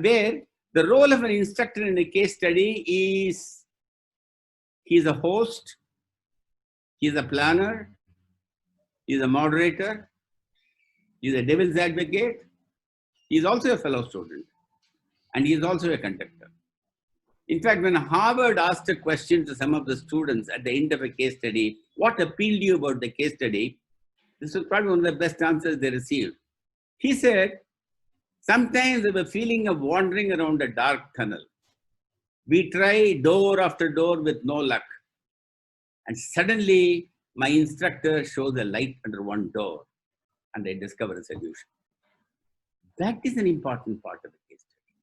Where the role of an instructor in a case study is, he is a host, he is a planner, he is a moderator, he is a devil's advocate, he is also a fellow student, and he is also a conductor. In fact, when Harvard asked a question to some of the students at the end of a case study, what appealed you about the case study? This was probably one of the best answers they received. He said, sometimes I have a feeling of wandering around a dark tunnel. We try door after door with no luck. And suddenly my instructor shows a light under one door and I discover a solution. That is an important part of the case study.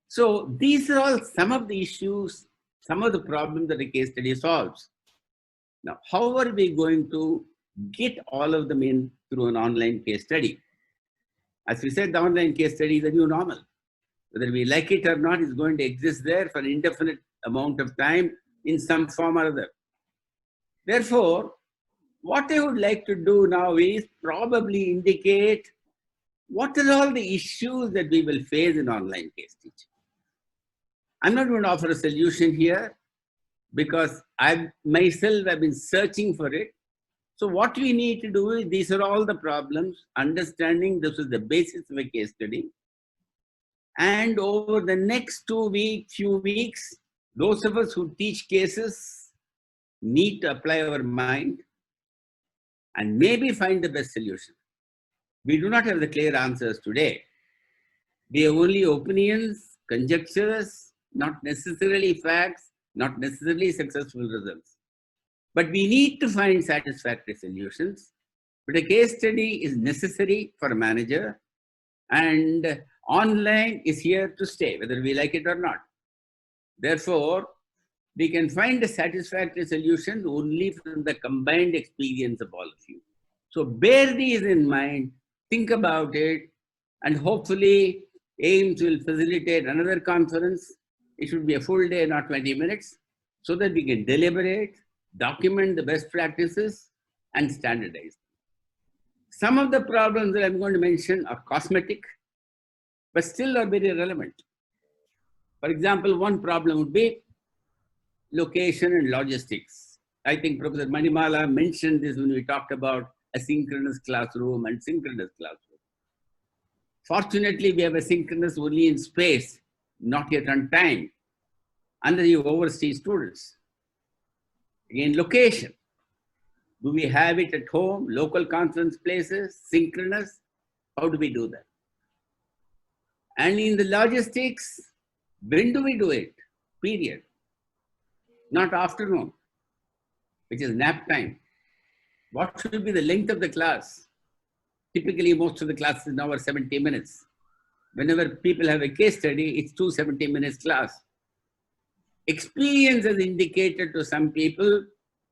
So these are all some of the issues, some of the problems that a case study solves. Now, how are we going to get all of them in through an online case study? As we said, the online case study is a new normal. Whether we like it or not, it's going to exist there for an indefinite amount of time in some form or other. Therefore, what I would like to do now is probably indicate what are all the issues that we will face in online case teaching. I'm not going to offer a solution here because I myself have been searching for it. So what we need to do is, these are all the problems, understanding this is the basis of a case study. And over the next few weeks, those of us who teach cases need to apply our mind and maybe find the best solution. We do not have the clear answers today. We have only opinions, conjectures, not necessarily facts, not necessarily successful results. But we need to find satisfactory solutions. But a case study is necessary for a manager, and online is here to stay, whether we like it or not. Therefore, we can find a satisfactory solution only from the combined experience of all of you. So bear these in mind, think about it, and hopefully AIIMS will facilitate another conference. It should be a full day, not 20 minutes, so that we can deliberate, document the best practices, and standardize. Some of the problems that I'm going to mention are cosmetic, but still are very relevant. For example, one problem would be location and logistics. I think Professor Manimala mentioned this when we talked about asynchronous classroom and synchronous classroom. Fortunately, we have asynchronous only in space, not yet on time, unless you overseas students. Again, location. Do we have it at home, local conference places, synchronous? How do we do that? And in the logistics, when do we do it? Period. Not afternoon, which is nap time. What should be the length of the class? Typically, most of the classes now are 70 minutes. Whenever people have a case study, it's 270 minutes class. Experience has indicated to some people,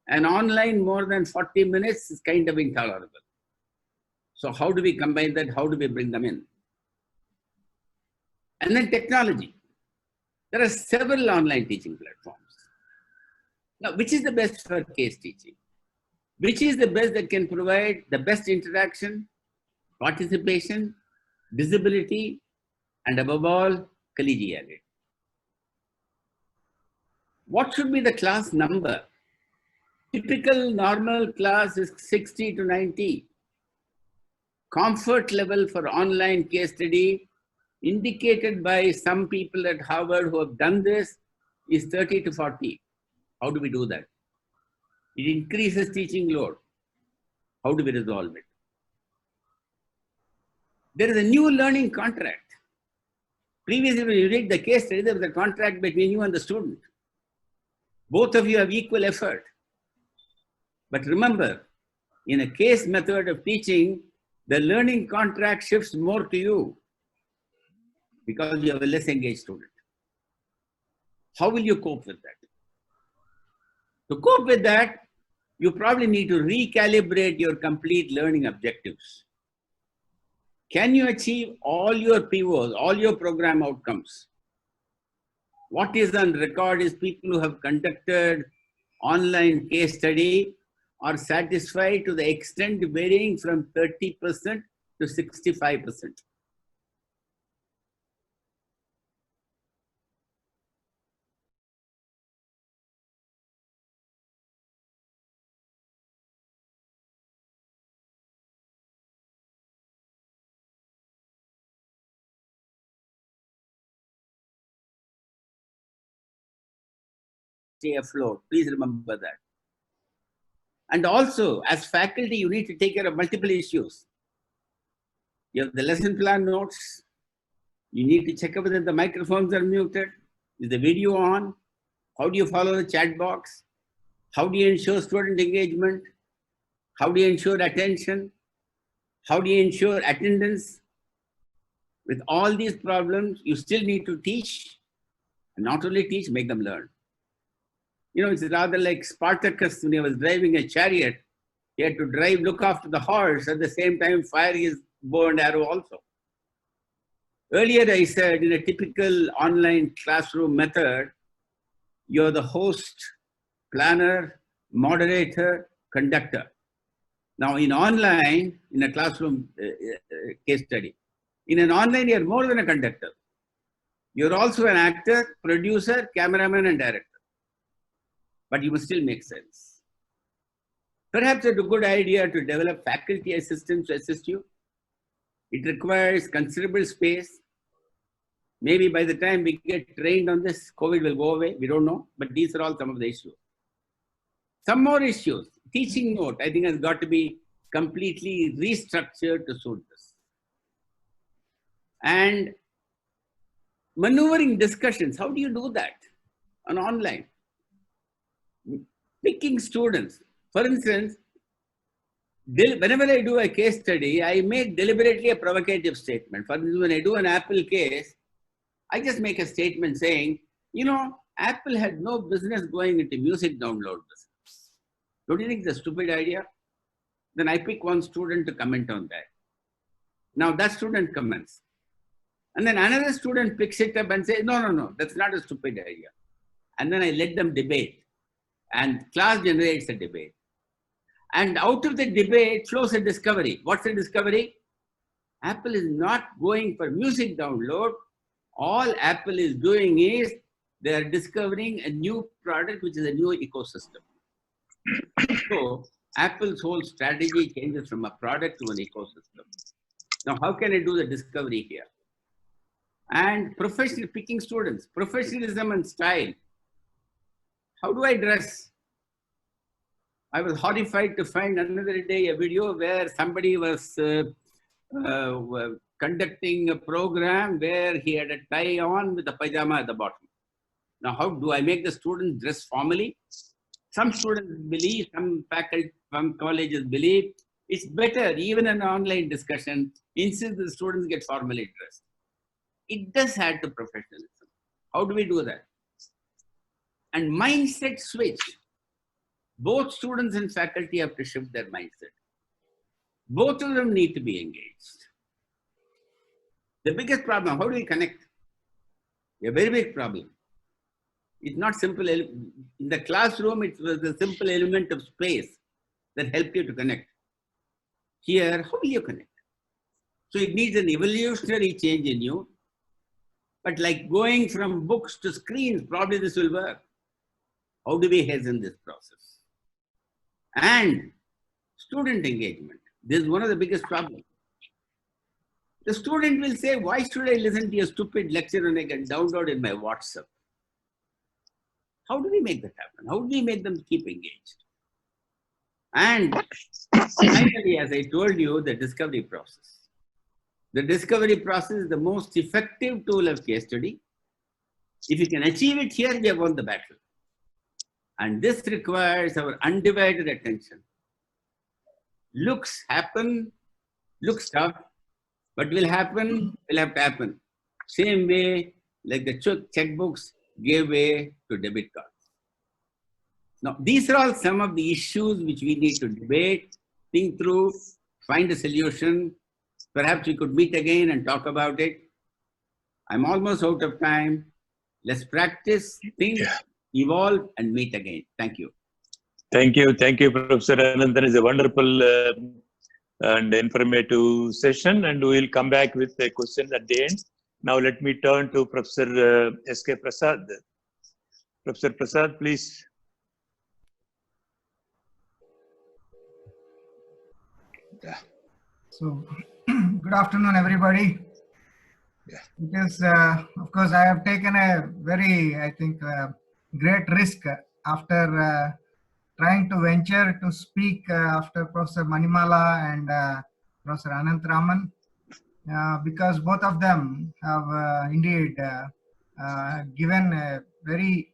and online more than 40 minutes is kind of intolerable. So how do we combine that? How do we bring them in? And then technology. There are several online teaching platforms. Now, which is the best for case teaching? Which is the best that can provide the best interaction, participation, visibility, and above all, collegiality? What should be the class number? Typical normal class is 60 to 90. Comfort level for online case study, indicated by some people at Harvard who have done this, is 30 to 40. How do we do that? It increases teaching load. How do we resolve it? There is a new learning contract. Previously, when you read the case study, there was a contract between you and the student. Both of you have equal effort. But remember, in a case method of teaching, the learning contract shifts more to you because you have a less engaged student. How will you cope with that? To cope with that, you probably need to recalibrate your complete learning objectives. Can you achieve all your POs, all your program outcomes? What is on record is people who have conducted online case study are satisfied to the extent varying from 30% to 65%. stay afloat. Please remember that. And also, as faculty, you need to take care of multiple issues. You have the lesson plan notes. You need to check whether the microphones are muted. Is the video on? How do you follow the chat box? How do you ensure student engagement? How do you ensure attention? How do you ensure attendance? With all these problems, you still need to teach. And not only teach, make them learn. You know, it's rather like Spartacus when he was driving a chariot. He had to drive, look after the horse, at the same time fire his bow and arrow also. Earlier I said, in a typical online classroom method, you're the host, planner, moderator, conductor. Now in online, in a classroom case study, in an online, you're more than a conductor. You're also an actor, producer, cameraman, and director. But you must still make sense. Perhaps it's a good idea to develop faculty assistants to assist you. It requires considerable space. Maybe by the time we get trained on this, COVID will go away. We don't know. But these are all some of the issues. Some more issues. Teaching note, I think, has got to be completely restructured to suit this. And maneuvering discussions, how do you do that on online? Picking students. For instance, whenever I do a case study, I make deliberately a provocative statement. For instance, when I do an Apple case, I just make a statement saying, you know, Apple had no business going into music download business. Don't you think it's a stupid idea? Then I pick one student to comment on that. Now that student comments. And then another student picks it up and says, no, that's not a stupid idea. And then I let them debate. And class generates a debate. And out of the debate flows a discovery. What's the discovery? Apple is not going for music download. All Apple is doing is they are discovering a new product, which is a new ecosystem. So Apple's whole strategy changes from a product to an ecosystem. Now, how can I do the discovery here? And picking students, professionalism and style. How do I dress? I was horrified to find another day a video where somebody was conducting a program where he had a tie on with a pajama at the bottom. Now, how do I make the students dress formally? Some students believe, some faculty, some colleges believe, it's better, even in an online discussion, insist the students get formally dressed. It does add to professionalism. How do we do that? And mindset switch. Both students and faculty have to shift their mindset. Both of them need to be engaged. The biggest problem, how do we connect? A very big problem. It's not simple. In the classroom, it was a simple element of space that helped you to connect. Here, how will you connect? So it needs an evolutionary change in you. But like going from books to screens, probably this will work. How do we hasten this process? And student engagement. This is one of the biggest problems. The student will say, why should I listen to a stupid lecture and I can download in my WhatsApp? How do we make that happen? How do we make them keep engaged? And finally, as I told you, the discovery process. The discovery process is the most effective tool of case study. If you can achieve it here, we have won the battle. And this requires our undivided attention. Looks happen, looks tough, but will happen, will have to happen. Same way, like the checkbooks gave way to debit cards. Now, these are all some of the issues which we need to debate, think through, find a solution. Perhaps we could meet again and talk about it. I'm almost out of time. Let's practice, think, evolve, and meet again. Thank you. Thank you, Professor Anandan. It's a wonderful and informative session, and we will come back with a question at the end. Now let me turn to Professor S.K. Prasad. Professor Prasad, please. So, good afternoon, everybody. It is, of course, I have taken a very, I think, great risk after trying to venture to speak after Professor Manimala and Professor Anant Raman, because both of them have indeed given very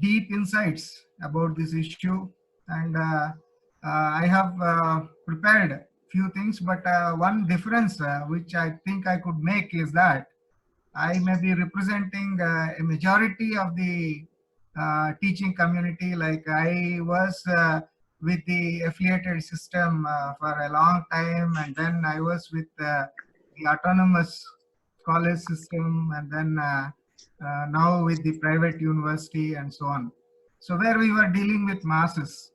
deep insights about this issue. And I have prepared few things, but one difference which I think I could make is that I may be representing a majority of the teaching community. Like I was with the affiliated system for a long time, and then I was with the autonomous college system, and then now with the private university and so on. So where we were dealing with masses.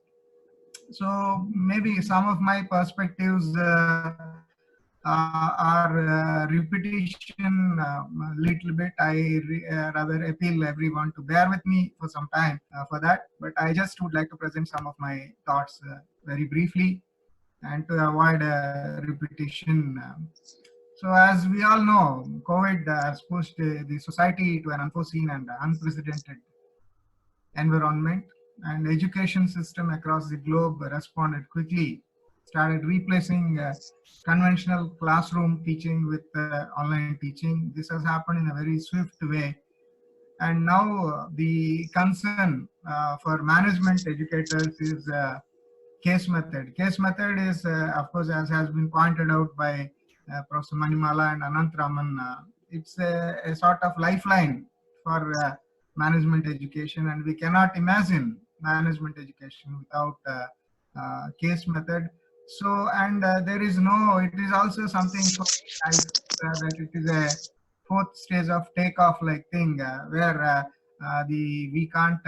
So maybe some of my perspectives are repetition a little bit. I rather appeal everyone to bear with me for some time for that. But I just would like to present some of my thoughts very briefly and to avoid repetition. So as we all know, COVID has pushed the society to an unforeseen and unprecedented environment, and education system across the globe responded quickly, started replacing conventional classroom teaching with online teaching. This has happened in a very swift way. And now the concern for management educators is case method. Case method is, of course, as has been pointed out by Professor Manimala and Anant Raman, it's a sort of lifeline for management education, and we cannot imagine management education without case method. So, and there is no, it is also something for me, that it is a fourth stage of takeoff like thing where we can't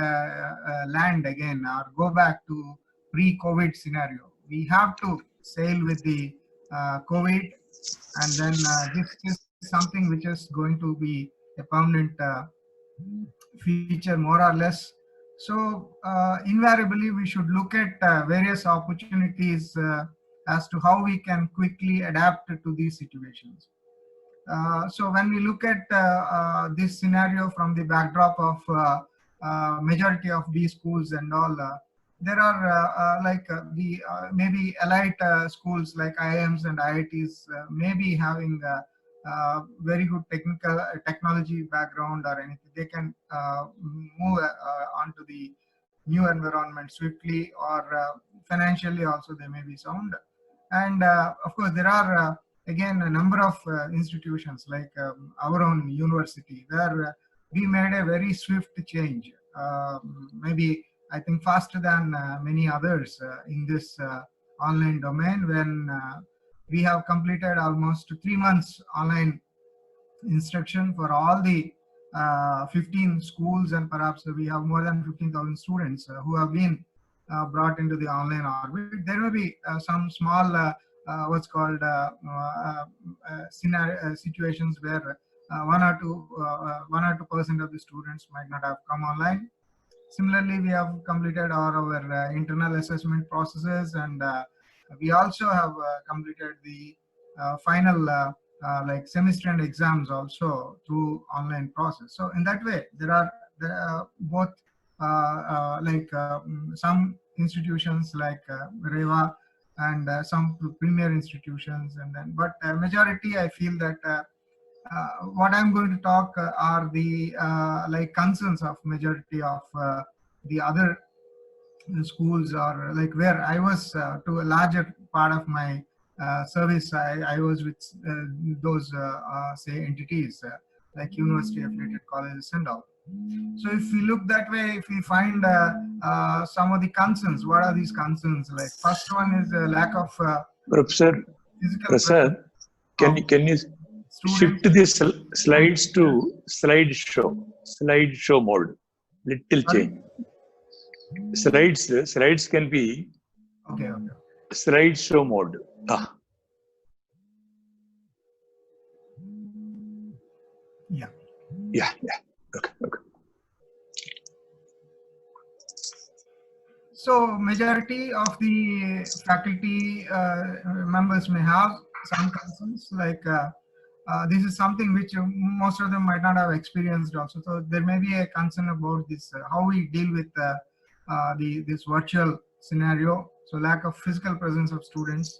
land again or go back to pre-COVID scenario. We have to sail with the COVID, and then this is something which is going to be a permanent feature more or less. So invariably we should look at various opportunities as to how we can quickly adapt to these situations. So when we look at this scenario from the backdrop of majority of these schools and all, there are maybe elite schools like IIMs and IITs maybe having very good technology background or anything. They can move onto the new environment swiftly, or financially also they may be sound. And of course there are again a number of institutions like our own university where we made a very swift change, maybe I think faster than many others in this online domain, when we have completed almost 3 months online instruction for all the 15 schools, and perhaps we have more than 15,000 students who have been brought into the online orbit. There may be some small what's called situations where 1 or 2% of the students might not have come online. Similarly, we have completed our internal assessment processes, and we also have completed the final like semester and exams also through online process. So in that way, there are both some institutions like REVA and some premier institutions, and then but majority I feel that what I'm going to talk are the like concerns of majority of the other schools, or like where I was to a larger part of my service. I was with those say entities like university affiliated colleges and all. So if we look that way, if we find some of the concerns, what are these concerns? Like first one is a lack of Professor physical Prasad, can you shift these slides to slideshow mode? Little change. Slides can be okay. slideshow mode. Yeah. Okay. So majority of the faculty members may have some concerns, like this is something which most of them might not have experienced also. So there may be a concern about this, how we deal with this virtual scenario. So lack of physical presence of students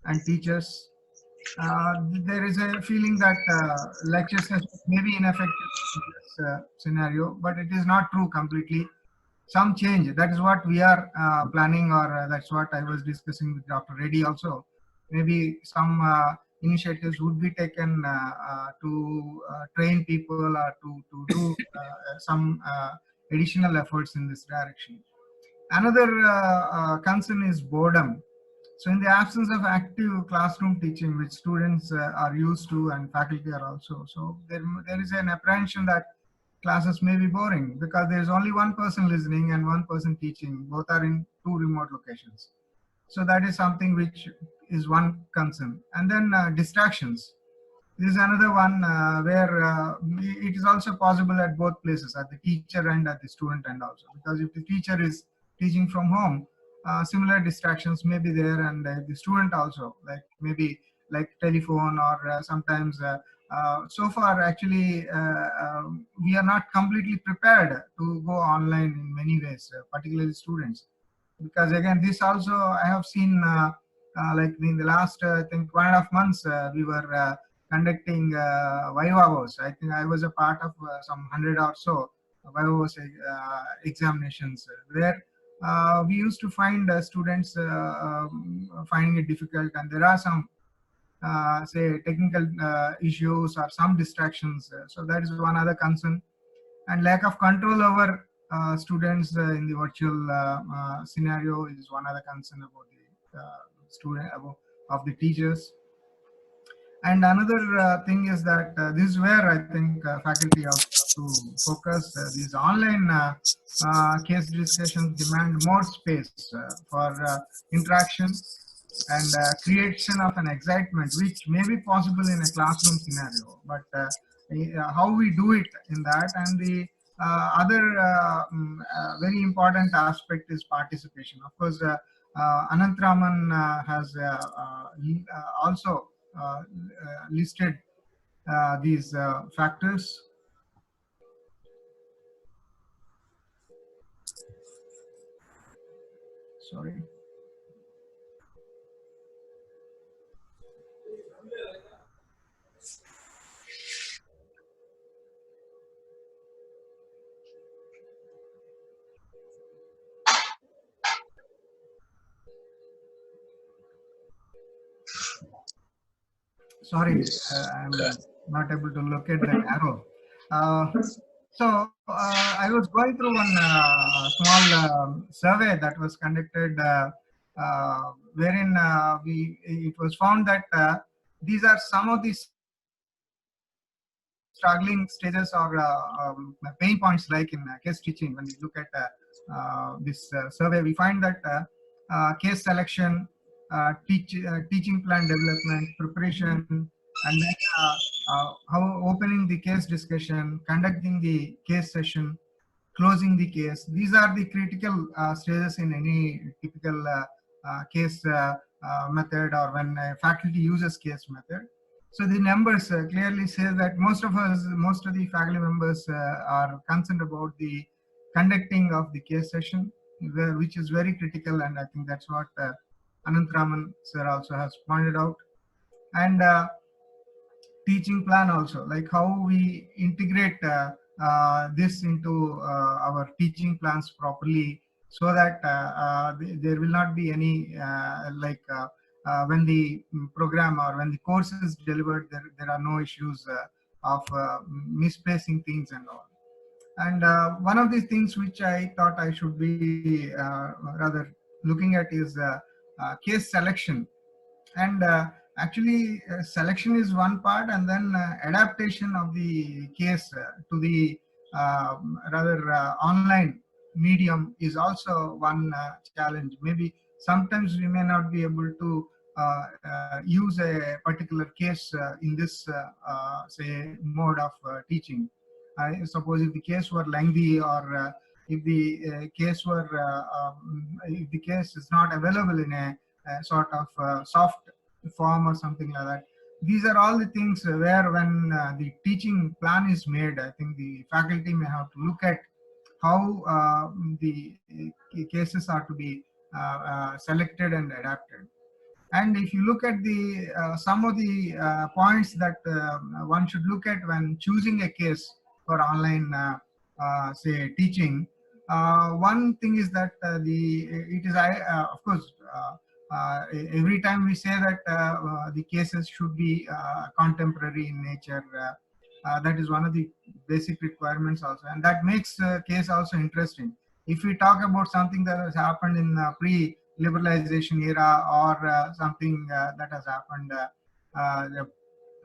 and teachers. There is a feeling that lecture sessions may be ineffective in this scenario, but it is not true completely. Some change, that is what we are planning, or that's what I was discussing with Dr. Reddy also. Maybe some initiatives would be taken to train people or to do some additional efforts in this direction. Another concern is boredom. So in the absence of active classroom teaching, which students are used to and faculty are also, so there is an apprehension that classes may be boring because there is only one person listening and one person teaching. Both are in two remote locations. So that is something which is one concern. And then distractions. This is another one where it is also possible at both places, at the teacher and at the student end also. Because if the teacher is teaching from home, similar distractions may be there, and the student also, like maybe like telephone or sometimes. So far, actually, we are not completely prepared to go online in many ways, particularly students. Because again, this also I have seen, like in the last, I think 1.5 months, we were conducting Vivavos. I think I was a part of some 100 or so Vivavos examinations, where we used to find students finding it difficult, and there are some say technical issues or some distractions. So that is one other concern. And lack of control over students in the virtual scenario is one other concern about the student, of the teachers. And another thing is that this is where I think faculty also have to focus. These online case discussions demand more space for interaction and creation of an excitement, which may be possible in a classroom scenario, but how we do it in that. And the other very important aspect is participation. Of course, Anantraman has also listed these factors. Sorry. Sorry, I'm not able to locate that arrow. So I was going through one small survey that was conducted, wherein it was found that these are some of these struggling stages or pain points, like in case teaching. When we look at this survey, we find that case selection, teaching plan development, preparation, and then how opening the case discussion, conducting the case session, closing the case. These are the critical stages in any typical case method, or when a faculty uses case method. So the numbers clearly say that most of the faculty members are concerned about the conducting of the case session, which is very critical, and I think that's what Anantraman sir also has pointed out. And teaching plan also, like how we integrate this into our teaching plans properly, so that there will not be any when the program or when the course is delivered, there are no issues of misplacing things and all. And one of the things which I thought I should be rather looking at is case selection. And actually, selection is one part, and then adaptation of the case to the online medium is also one challenge. Maybe sometimes we may not be able to use a particular case in this say mode of teaching. I suppose if the case were lengthy, or if the case were if the case is not available in a sort of soft form or something like that, these are all the things where when the teaching plan is made, I think the faculty may have to look at how the cases are to be selected and adapted. And if you look at the some of the points that one should look at when choosing a case for online, say, teaching, one thing is that it is of course every time we say that the cases should be contemporary in nature. That is one of the basic requirements also, and that makes case also interesting. If we talk about something that has happened in pre-liberalization era, or something that has happened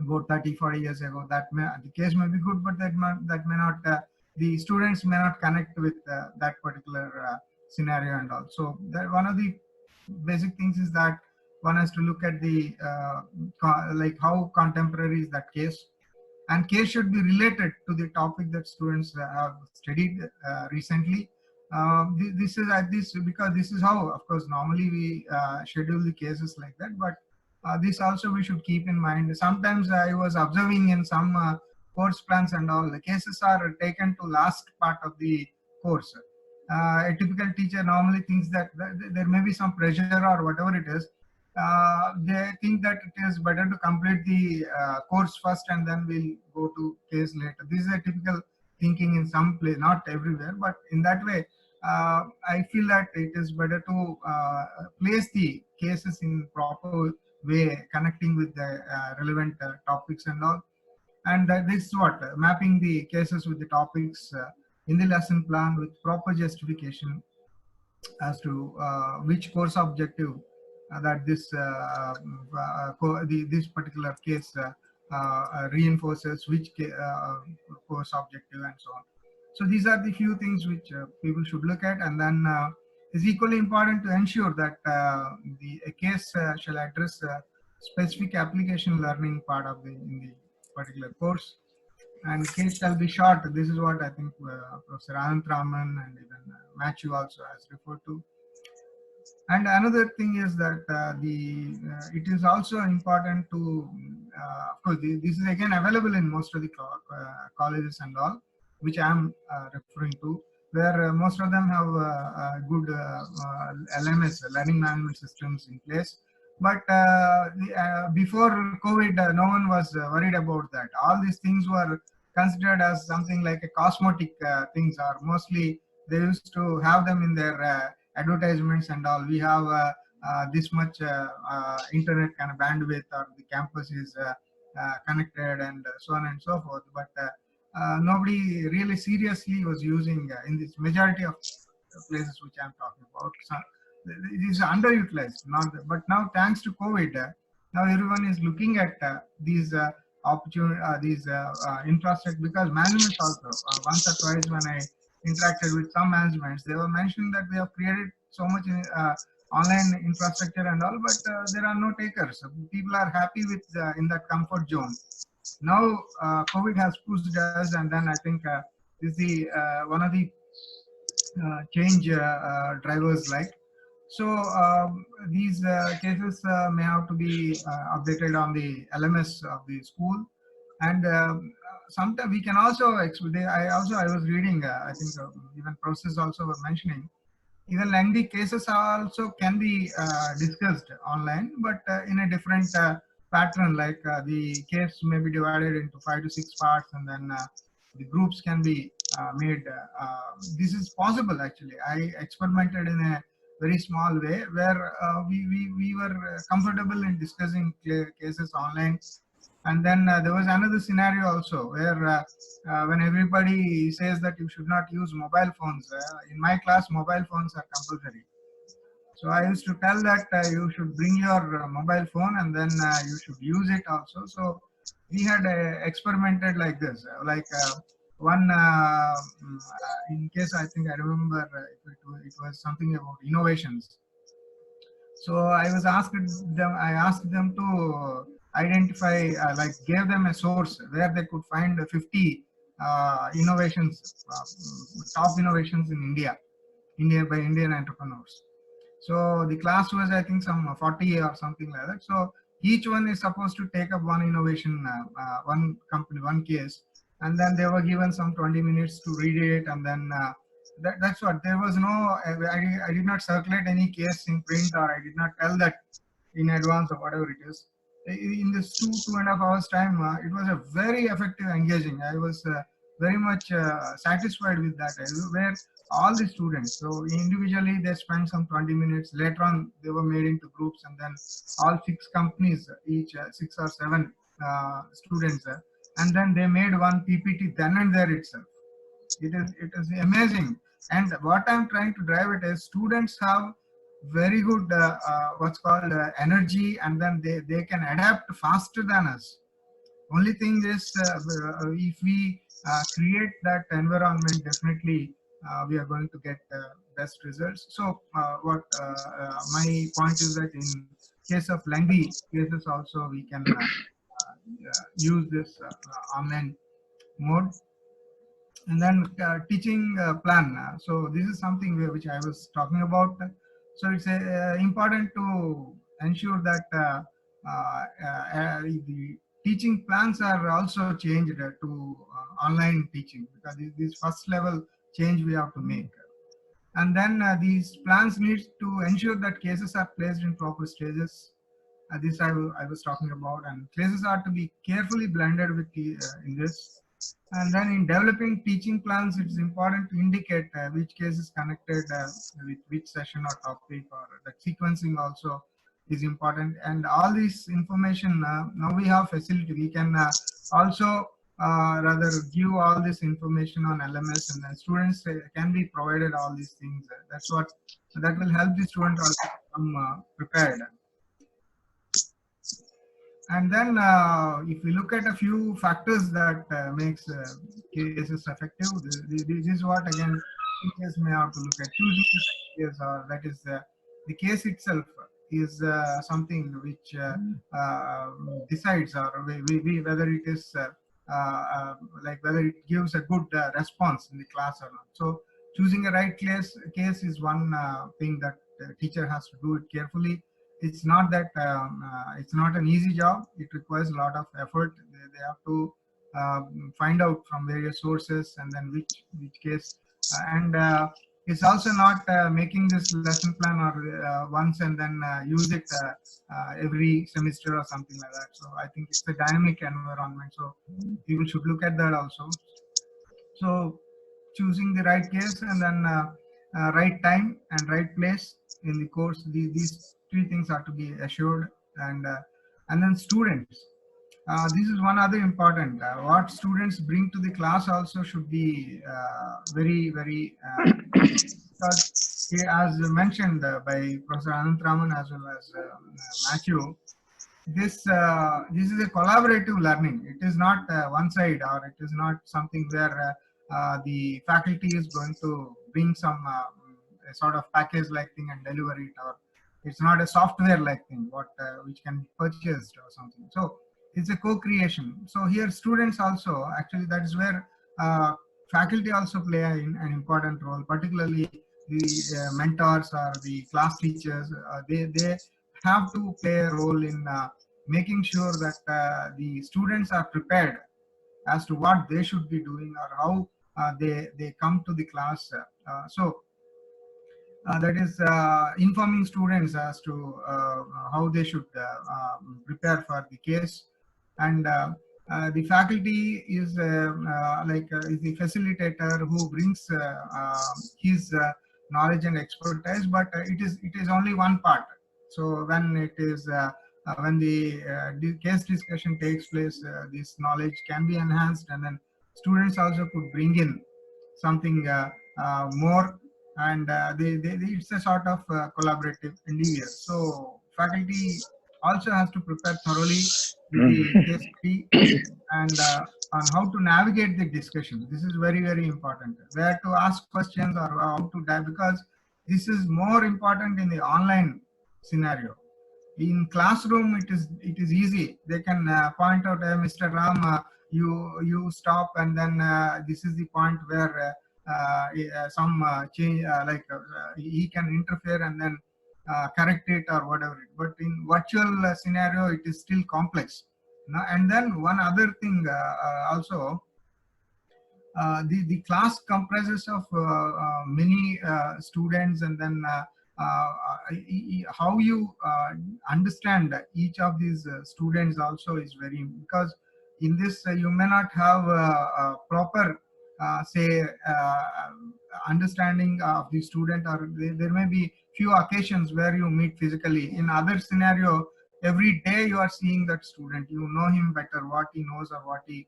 about 30-40 years ago, that the case may be good, but that may not, the students may not connect with that particular scenario and all. So that one of the basic things is that one has to look at the like how contemporary is that case, and case should be related to the topic that students have studied recently. This is at this, because this is how, of course, normally we schedule the cases like that, but this also we should keep in mind. Sometimes I was observing in some course plans and all, the cases are taken to last part of the course. A typical teacher normally thinks that there may be some pressure or whatever it is. They think that it is better to complete the course first and then we'll go to case later. This is a typical thinking in some place, not everywhere, but in that way, I feel that it is better to place the cases in proper way, connecting with the relevant topics and all. And this is what, mapping the cases with the topics in the lesson plan with proper justification as to which course objective that this this particular case reinforces, which course objective, and so on. So these are the few things which people should look at, and then it's equally important to ensure that a case shall address specific application learning part of in the particular course, and case shall be short. This is what I think Professor Anant Raman and even Matthew also has referred to. And another thing is that it is also important to, of course, this is again available in most of the colleges and all, which I am referring to, where most of them have good LMS, learning management systems in place. But before COVID, no one was worried about that. All these things were considered as something like a cosmetic things, or mostly they used to have them in their advertisements and all. We have this much internet kind of bandwidth, or the campus is connected, and so on and so forth. But nobody really seriously was using in this majority of places which I'm talking about. So it is underutilized. But now, thanks to COVID, now everyone is looking at these opportunity, these infrastructure, because management also, once or twice when I interacted with some managements, they were mentioning that we have created so much online infrastructure and all, but there are no takers. So people are happy with in that comfort zone. Now COVID has pushed us, and then I think this is the one of the change drivers like. So these cases may have to be updated on the LMS of the school, and sometimes we can also. I was reading. I think even process also were mentioning. Even lengthy cases also can be discussed online, but in a different pattern. Like the case may be divided into 5 to 6 parts, and then the groups can be made. This is possible actually. I experimented in a very small way where we were comfortable in discussing cases online. And then there was another scenario also where when everybody says that you should not use mobile phones, in my class mobile phones are compulsory. So I used to tell that you should bring your mobile phone, and then you should use it also. So we had experimented like this, like one in case I think I remember it was something about innovations. So I asked them to identify, like gave them a source where they could find 50 innovations, top innovations in India by Indian entrepreneurs. So the class was, I think, some 40 or something like that. So each one is supposed to take up one innovation, one company, one case, and then they were given some 20 minutes to read it, and then that's what. There was no, I did not circulate any case in print, or I did not tell that in advance or whatever it is. In this 2.5 hours time, it was a very effective engaging. I was very much satisfied with that, where all the students, so individually they spent some 20 minutes. Later on, they were made into groups, and then all 6 companies, each 6 or 7 students, and then they made one PPT then and there itself. It is amazing. And what I'm trying to drive it is, students have very good what's called energy, and then they can adapt faster than us. Only thing is, if we create that environment, definitely we are going to get best results. So what my point is that in case of lengthy cases also, we can use this online mode. And then teaching plan. So this is something which I was talking about. So it's important to ensure that the teaching plans are also changed to online teaching, because this first level change we have to make. And then these plans need to ensure that cases are placed in proper stages. This I was talking about, and cases are to be carefully blended with the, in this. And then in developing teaching plans, it's important to indicate which case is connected with which session or topic, or the sequencing also is important. And all this information, now we have facility, we can also rather give all this information on LMS, and then students can be provided all these things. That will help the student also become prepared. And then if we look at a few factors that makes cases effective, this is what, again, teachers may have to look at. Choosing case, or that is the case itself is something which decides, or whether it is like whether it gives a good response in the class or not. So choosing a right case is one thing that the teacher has to do it carefully. It's not that it's not an easy job. It requires a lot of effort. They have to find out from various sources, and then which case. And it's also not making this lesson plan or once and then use it every semester or something like that. So I think it's a dynamic environment. So people should look at that also. So choosing the right case, and then right time and right place in the course. These 3 things are to be assured. And then students. This is one other important. What students bring to the class also should be very, very. Because, as mentioned by Professor Anantharaman as well as Matthew, this is a collaborative learning. It is not one side, or it is not something where the faculty is going to bring some a sort of package like thing and deliver it, or it's not a software like thing which can be purchased or something. So it's a co-creation. So here students also, actually that is where faculty also play an important role, particularly the mentors or the class teachers. They have to play a role in making sure that the students are prepared as to what they should be doing, or how they come to the class. So that is informing students as to how they should prepare for the case. And the faculty is is the facilitator who brings his knowledge and expertise, but it is only one part. So when it is when the case discussion takes place, this knowledge can be enhanced, and then students also could bring in something more, and it's a sort of collaborative endeavor. So faculty also has to prepare thoroughly with the case study, and on how to navigate the discussion. This is very, very important. Where to ask questions, or how to dive, because this is more important in the online scenario. In classroom, it is easy. They can point out, Mr. Ram, you stop, and then this is the point where some change, he can interfere, and then correct it or whatever. But in virtual scenario, it is still complex. And then one other thing also, the class comprises of many students, and then how you understand each of these students also is very, because in this you may not have a proper say understanding of the student, or there may be few occasions where you meet physically. In other scenario, every day you are seeing that student, you know him better, what he knows or what he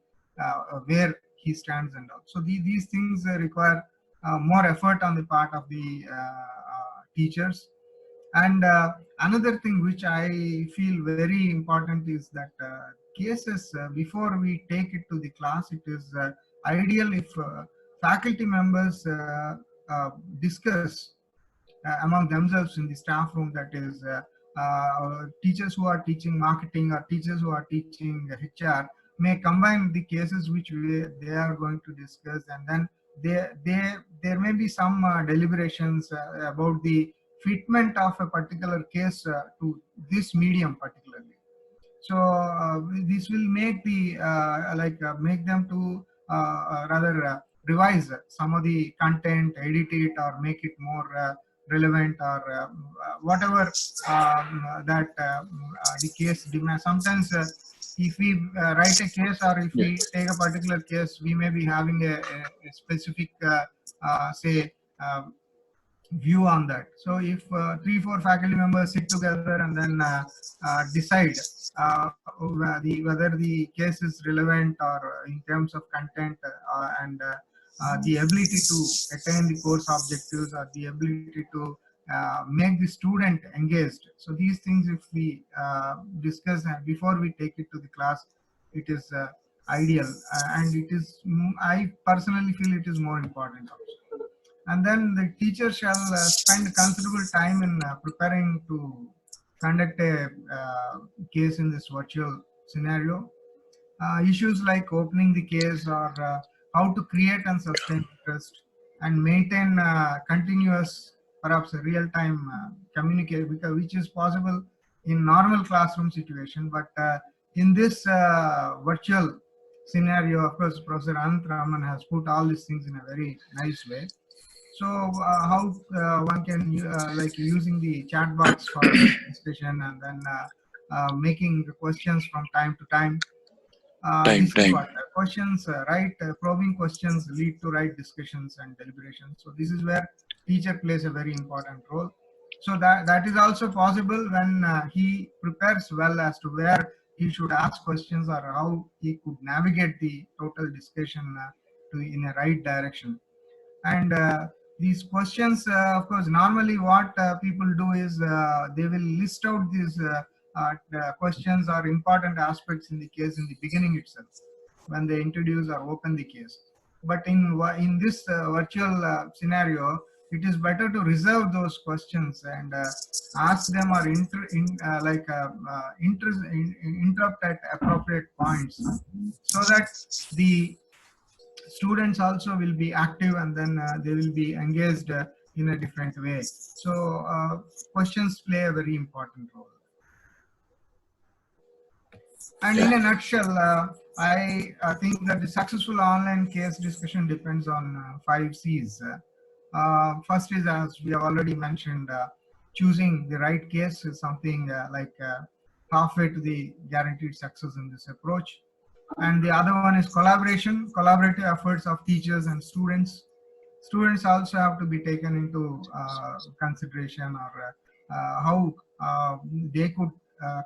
where he stands and all. So these things require more effort on the part of the teachers. And another thing which I feel very important is that cases, before we take it to the class, it is ideal if faculty members discuss among themselves in the staff room, that is teachers who are teaching marketing or teachers who are teaching HR may combine the cases which they are going to discuss, and then there may be some deliberations about the fitment of a particular case to this medium particularly. So this will make the make them to rather revise some of the content, edit it, or make it more relevant, or whatever that the case demands. Sometimes if we write a case, or if we take a particular case, we may be having a specific say view on that. So if 3-4 faculty members sit together and then decide whether the case is relevant, or in terms of content and the ability to attain the course objectives, or the ability to make the student engaged. So these things, if we discuss before we take it to the class, it is ideal, and it is, I personally feel it is more important also. And then the teacher shall spend considerable time in preparing to conduct a case in this virtual scenario. Issues like opening the case, or how to create and sustain interest, and maintain continuous, perhaps a real-time communication, which is possible in normal classroom situation. But in this virtual scenario, of course, Professor Anant Raman has put all these things in a very nice way. So how one can like using the chat box for discussion, and then making the questions from time to time. This is what questions, right? Probing questions lead to right discussions and deliberations. So this is where teacher plays a very important role. So that is also possible when he prepares well as to where he should ask questions, or how he could navigate the total discussion to in a right direction. And these questions, of course, normally what people do is they will list out these questions or important aspects in the case in the beginning itself, when they introduce or open the case. But in this virtual scenario, it is better to reserve those questions and ask them, or interrupt at appropriate points, so that the students also will be active, and then they will be engaged in a different way. So questions play a very important role. And in a nutshell, I think that the successful online case discussion depends on 5 C's. First is, as we have already mentioned, choosing the right case is something halfway to the guaranteed success in this approach. And the other one is collaboration, collaborative efforts of teachers and students. Students also have to be taken into consideration, or how they could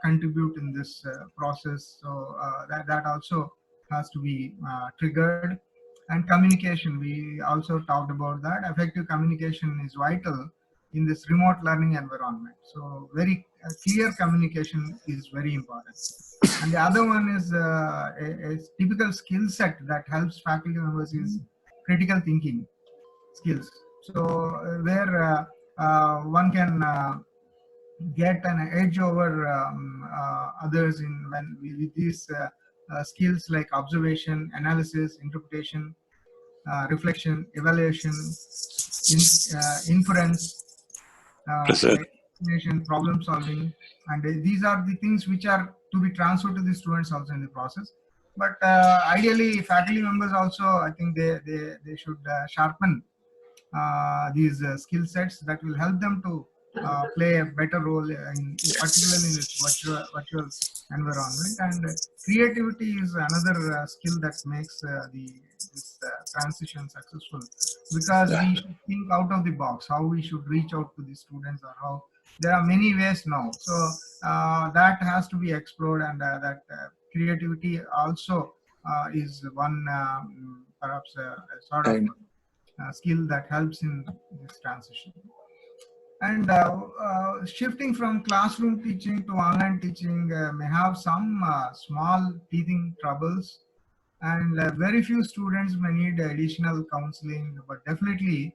contribute in this process. So that also has to be triggered. And communication, we also talked about that. Effective communication is vital in this remote learning environment. So very clear communication is very important. And the other one is a typical skill set that helps faculty members is critical thinking skills. So where one can get an edge over others with these skills like observation, analysis, interpretation, reflection, evaluation, inference, coordination, problem solving, and these are the things which are to be transferred to the students also in the process. But ideally, faculty members also, I think they should sharpen these skill sets that will help them to play a better role particularly in this virtual environment. And creativity is another skill that makes this transition successful, because we should think out of the box how we should reach out to the students, or how there are many ways now. So that has to be explored, and that creativity also is one perhaps a sort of skill that helps in this transition. And shifting from classroom teaching to online teaching may have some small teething troubles, and very few students may need additional counseling, but definitely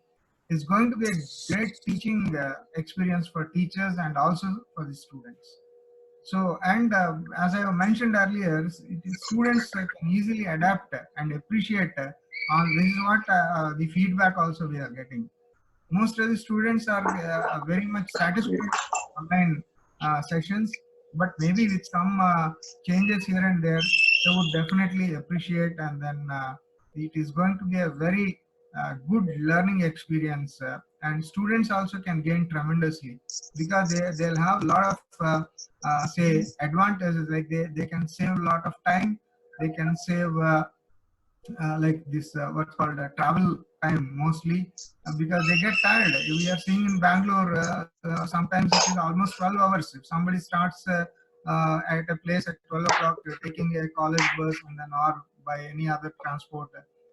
it's going to be a great teaching experience for teachers and also for the students. So, and as I mentioned earlier, students can easily adapt and appreciate. This is what the feedback also we are getting. Most of the students are very much satisfied with online sessions, but maybe with some changes here and there, they would definitely appreciate, and then it is going to be a very good learning experience, and students also can gain tremendously, because they'll have a lot of say advantages, like they can save a lot of time, they can save like this what's called travel time mostly, because they get tired. We are seeing in Bangalore sometimes it is almost 12 hours. If somebody starts at a place at 12 o'clock, taking a college bus and then or by any other transport,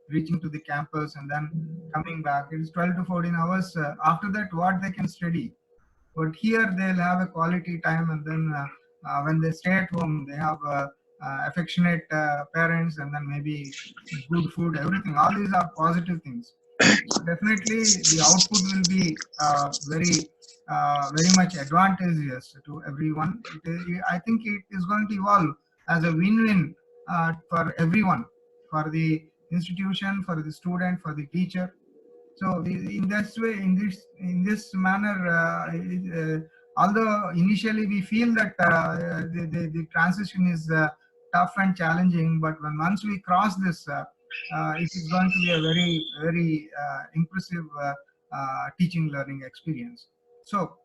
reaching to the campus and then coming back, it is 12 to 14 hours. After that, what they can study? But here they'll have a quality time, and then when they stay at home, they have affectionate parents, and then maybe good food, everything. All these are positive things. So definitely, the output will be very much advantageous to everyone. I think it is going to evolve as a win-win for everyone, for the institution, for the student, for the teacher. So in this way, in this manner, although initially we feel that the transition is tough and challenging, but once we cross this, it is going to be a very impressive teaching learning experience. So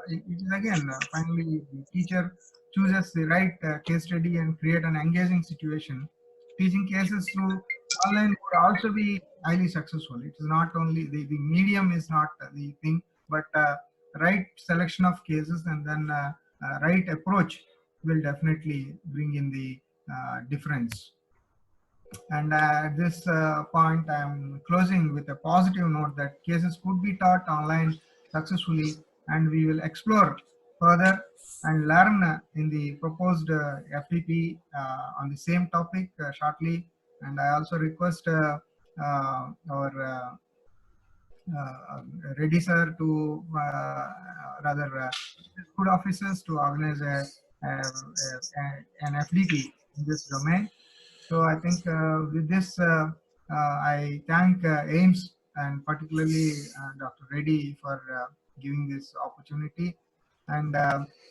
it is again finally the teacher chooses the right case study and create an engaging situation. Teaching cases through online would also be highly successful. It is not only the medium is not the thing, but right selection of cases and then right approach will definitely bring in the difference. And at this point, I'm closing with a positive note that cases could be taught online successfully, and we will explore further and learn in the proposed FTP on the same topic shortly. And I also request our Reddy sir to rather school officers to organize an FDP in this domain. So I think with this, I thank AIMS and particularly Dr. Reddy for giving this opportunity. And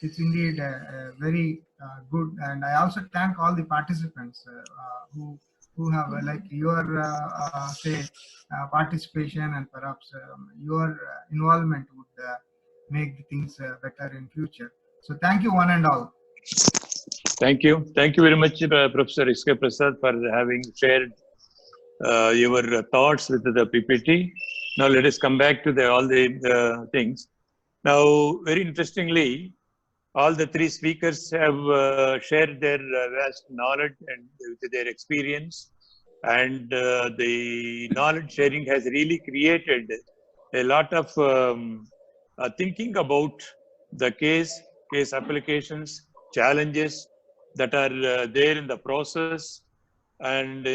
it's indeed very good. And I also thank all the participants who have like your say participation, and perhaps your involvement would make the things better in future. So thank you one and all. Thank you. Thank you very much, Professor S.K. Prasad, for having shared your thoughts with the PPT. Now let us come back to all the things. Now, very interestingly, all the three speakers have shared their vast knowledge and their experience, and the knowledge sharing has really created a lot of thinking about the case applications, challenges that are there in the process, and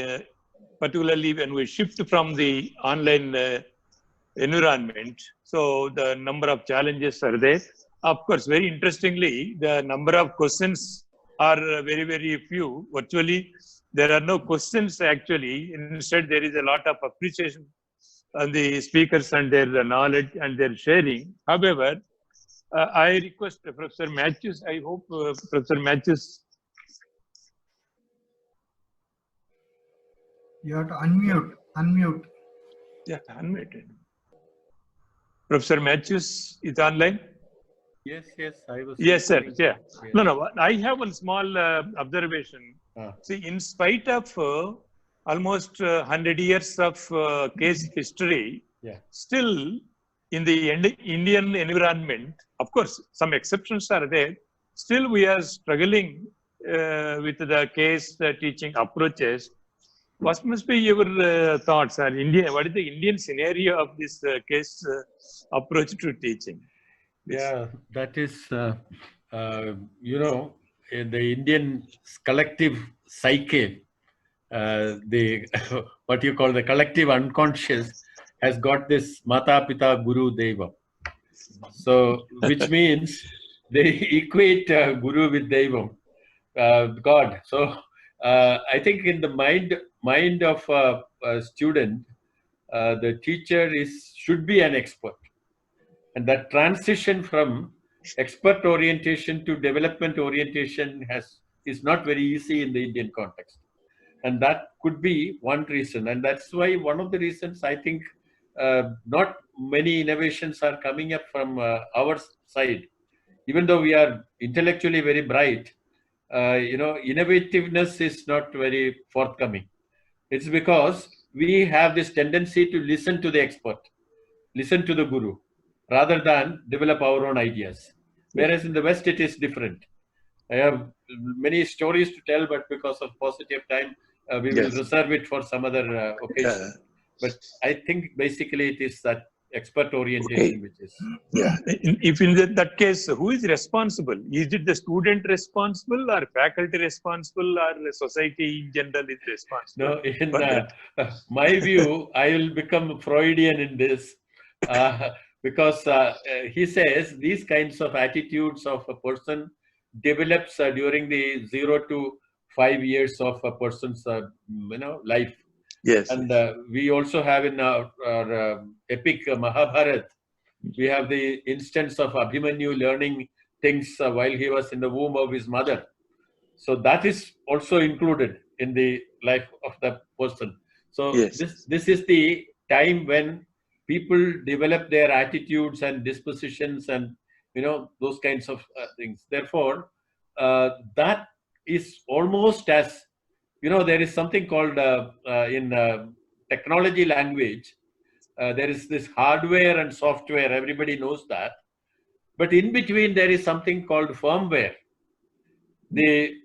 particularly when we shift from the online environment. So the number of challenges are there. Of course, very interestingly, the number of questions are very few. Virtually, there are no questions actually. Instead, there is a lot of appreciation on the speakers and their knowledge and their sharing. However, I request Professor Matthews. I hope Professor Matthews. You have to unmute. Yeah, unmuted. Professor Matthews is online. Yes, I was. Yes, sir. Yeah. Yes. No. I have one small observation. See, in spite of almost 100 years of case history, still in the Indian environment, of course, some exceptions are there. Still, we are struggling with the case teaching approaches. What must be your thoughts on India? What is the Indian scenario of this case approach to teaching? Yeah, that is, in the Indian collective psyche, the what you call the collective unconscious has got this Mata Pita Guru Deva. So, which means they equate Guru with Devam, God. So, I think in the mind of a student, the teacher should be an expert. And that transition from expert orientation to development orientation is not very easy in the Indian context. And that could be one reason. And that's why one of the reasons I think not many innovations are coming up from our side. Even though we are intellectually very bright, innovativeness is not very forthcoming. It's because we have this tendency to listen to the expert, listen to the guru, rather than develop our own ideas. Whereas in the West, it is different. I have many stories to tell, but because of paucity of time, we will reserve it for some other occasion. But I think basically it is that expert orientation which is. Yeah. If in that case, who is responsible? Is it the student responsible, or faculty responsible, or the society in general is responsible? No, in my view, I will become Freudian in this. Because he says these kinds of attitudes of a person develops during the 0 to 5 years of a person's life. Yes. And we also have in our epic Mahabharata, we have the instance of Abhimanyu learning things while he was in the womb of his mother. So that is also included in the life of the person. So this is the time when people develop their attitudes and dispositions and those kinds of things. Therefore, that is almost as there is something called in technology language. There is this hardware and software. Everybody knows that, but in between there is something called firmware. The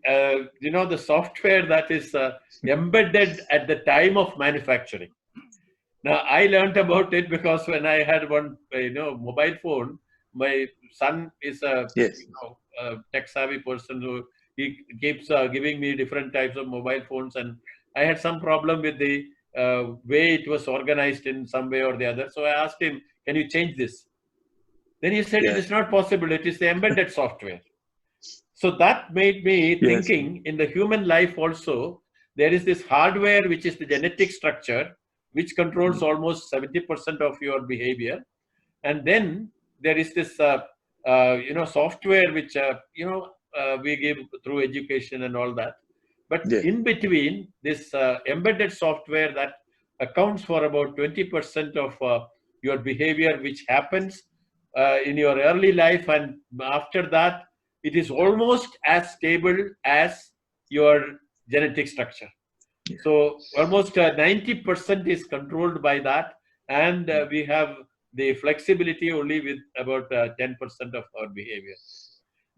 the software that is embedded at the time of manufacturing. Now, I learned about it because when I had one, mobile phone, my son is a tech-savvy person who he keeps giving me different types of mobile phones, and I had some problem with the way it was organized in some way or the other. So I asked him, "Can you change this?" Then he said, "It is not possible. It is the embedded software." So that made me thinking in the human life also there is this hardware which is the genetic structure, which controls almost 70% of your behavior. And then there is this, software which, we give through education and all that. But in between this embedded software that accounts for about 20% of your behavior, which happens in your early life. And after that, it is almost as stable as your genetic structure. So almost 90% is controlled by that, and we have the flexibility only with about 10% of our behavior.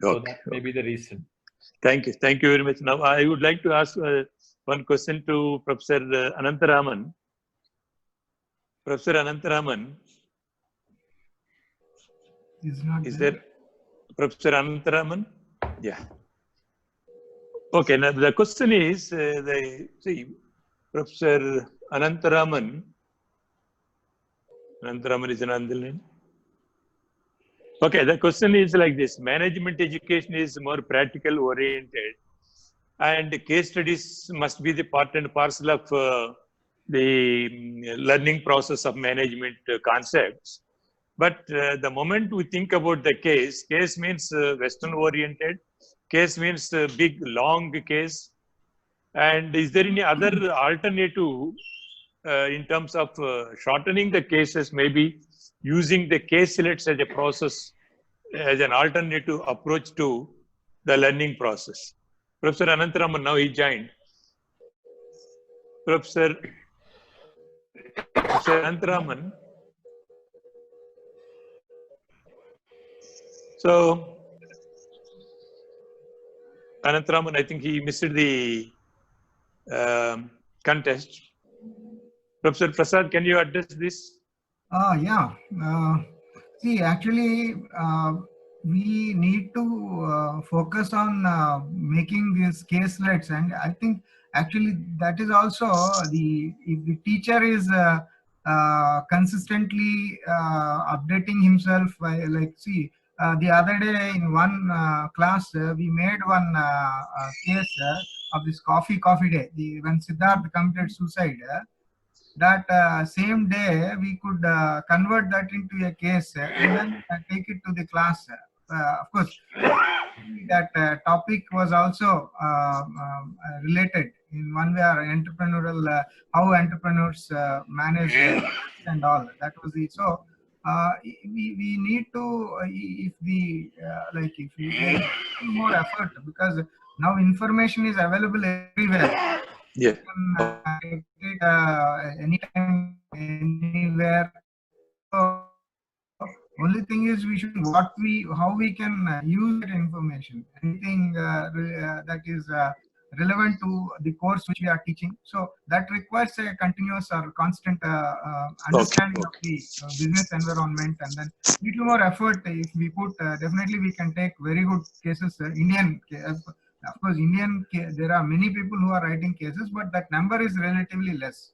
So that may be the reason. Thank you very much. Now I would like to ask one question to Professor Anantharaman. Professor Anantharaman, is there Professor Anantharaman? Yeah. Okay, now the question is, Professor Anantharaman is an line. Okay, the question is like this: management education is more practical oriented, and case studies must be the part and parcel of the learning process of management concepts. But the moment we think about the case means Western oriented, case means big, long case. And is there any other alternative in terms of shortening the cases, maybe using the case selects as a process, as an alternative approach to the learning process? Professor Anantharaman, now he joined. Professor Anantharaman. So, Anantharaman, I think he missed the contest. Professor Prasad, can you address this? Yeah. See, actually, we need to focus on making these caselets, and I think actually that is also if the teacher is consistently updating himself by, like, see, the other day in one class we made one case of this coffee day, when Siddharth committed suicide. That same day we could convert that into a case and then take it to the class. Of course, that topic was also related in one way or entrepreneurial, how entrepreneurs manage and all. That was the so. We need to if we if we make more effort, because now information is available everywhere. Yeah. You can anytime, anywhere. So only thing is we should how we can use that information. Anything that is relevant to the course which we are teaching. So that requires a continuous or constant understanding of the business environment, and then little more effort. If we put, definitely we can take very good cases. Indian. Of course, there are many people who are writing cases, but that number is relatively less.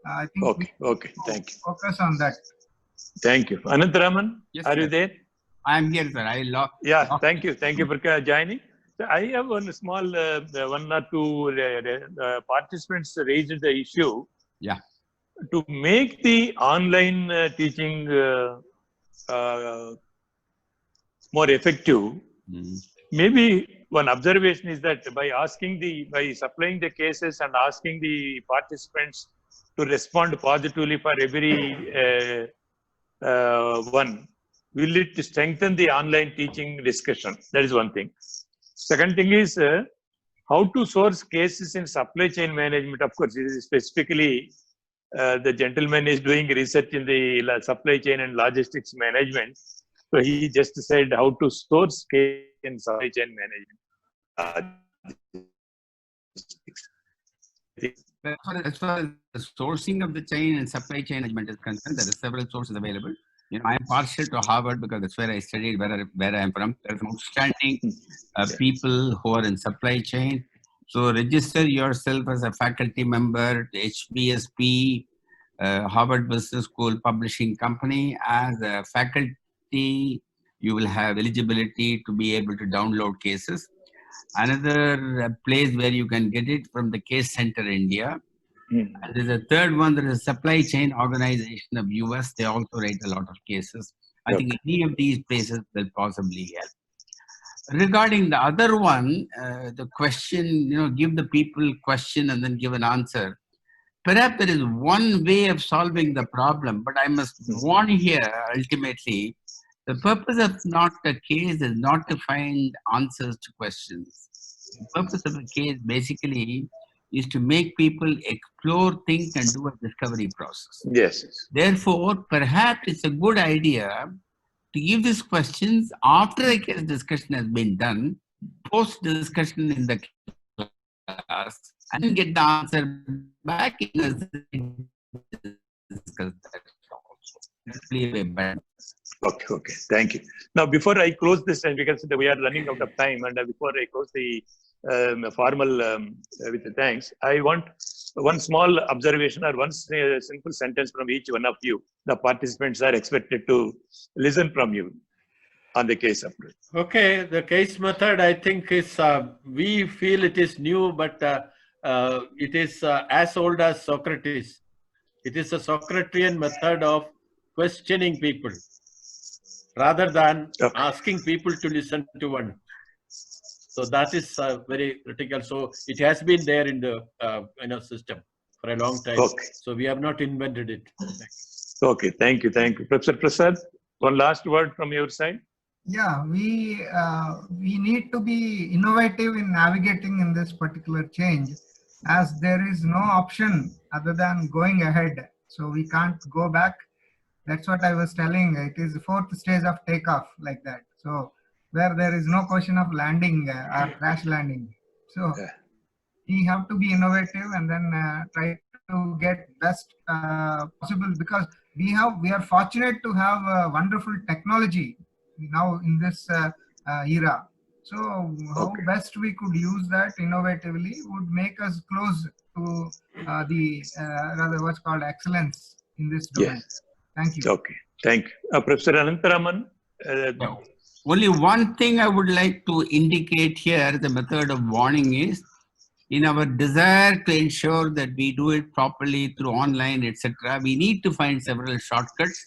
I think. Okay. Thank you. Focus on that. Thank you. Anantharaman, Yes, are sir. you there? I am here, sir. Yeah, thank you. Thank you for joining. So I have one small, one or two participants raised the issue. Yeah. To make the online teaching more effective, maybe one observation is that by supplying the cases and asking the participants to respond positively for every one, will it strengthen the online teaching discussion? That is one thing. Second thing is how to source cases in supply chain management. Of course, this is specifically the gentleman is doing research in the supply chain and logistics management. So he just said how to source case in supply chain management. As far as the sourcing of the chain and supply chain management is concerned, there are several sources available. I am partial to Harvard because that's where I studied, where I am from. There are some outstanding people who are in supply chain. So register yourself as a faculty member, the HBSP, Harvard Business School Publishing Company. As a faculty, you will have eligibility to be able to download cases. Another place where you can get it from the Case Center India. And there's a third one, there is a supply chain organization of US. They also write a lot of cases. I think any of these places will possibly help. Regarding the other one, the question, give the people question and then give an answer. Perhaps there is one way of solving the problem, but I must warn here, ultimately, the purpose of not a case is not to find answers to questions. The purpose of a case basically is to make people explore, think, and do a discovery process. Yes. Therefore, perhaps it's a good idea to give these questions after the case discussion has been done, post-discussion in the class, and then get the answer back in the discussion. Okay. Thank you. Now, before I close this, and because we are running out of time, and before I close the formal with the thanks, I want one small observation or one simple sentence from each one of you. The participants are expected to listen from you on the case approach. Okay, the case method, I think, is we feel it is new, but it is as old as Socrates. It is a Socratean method of questioning people. rather than Okay. asking people to listen to one. So that is very critical. So it has been there in the system for a long time. Okay. So we have not invented it. Okay. Thank you. Thank you. Professor Prasad, one last word from your side. Yeah, we need to be innovative in navigating in this particular change, as there is no option other than going ahead. So we can't go back. That's what I was telling. It is the fourth stage of takeoff, like that. So where there is no question of landing or crash landing. So Yeah. we have to be innovative and then try to get best possible, because we are fortunate to have wonderful technology now in this era. So how Okay. best we could use that innovatively would make us close to the rather what's called excellence in this domain. Yes. Thank you. Okay. Thank you. Professor Anantaraman. No. Only one thing I would like to indicate here, the method of warning is, in our desire to ensure that we do it properly through online, etc., we need to find several shortcuts.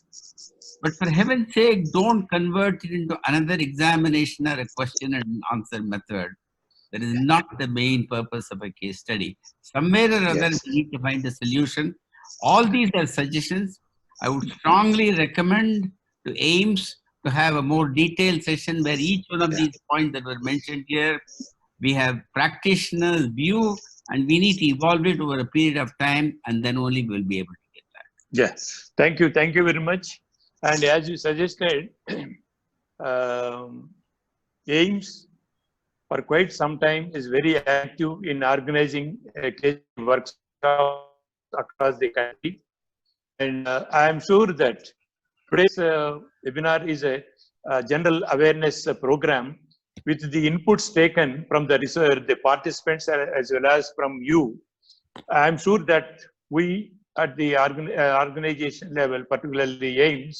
But for heaven's sake, don't convert it into another examination or a question and answer method. That is not the main purpose of a case study. Somewhere or other, Yes. we need to find a solution. All these are suggestions. I would strongly recommend to AIIMS to have a more detailed session where each one of these points that were mentioned here, we have practitioners' view, and we need to evolve it over a period of time, and then only we'll be able to get that. Yes. Thank you. Thank you very much. And as you suggested, AIIMS for quite some time is very active in organizing case workshops across the country. And I am sure that today's webinar is a general awareness program with the inputs taken from the research, the participants, as well as from you. I am sure that we at the organization level, particularly AIIMS,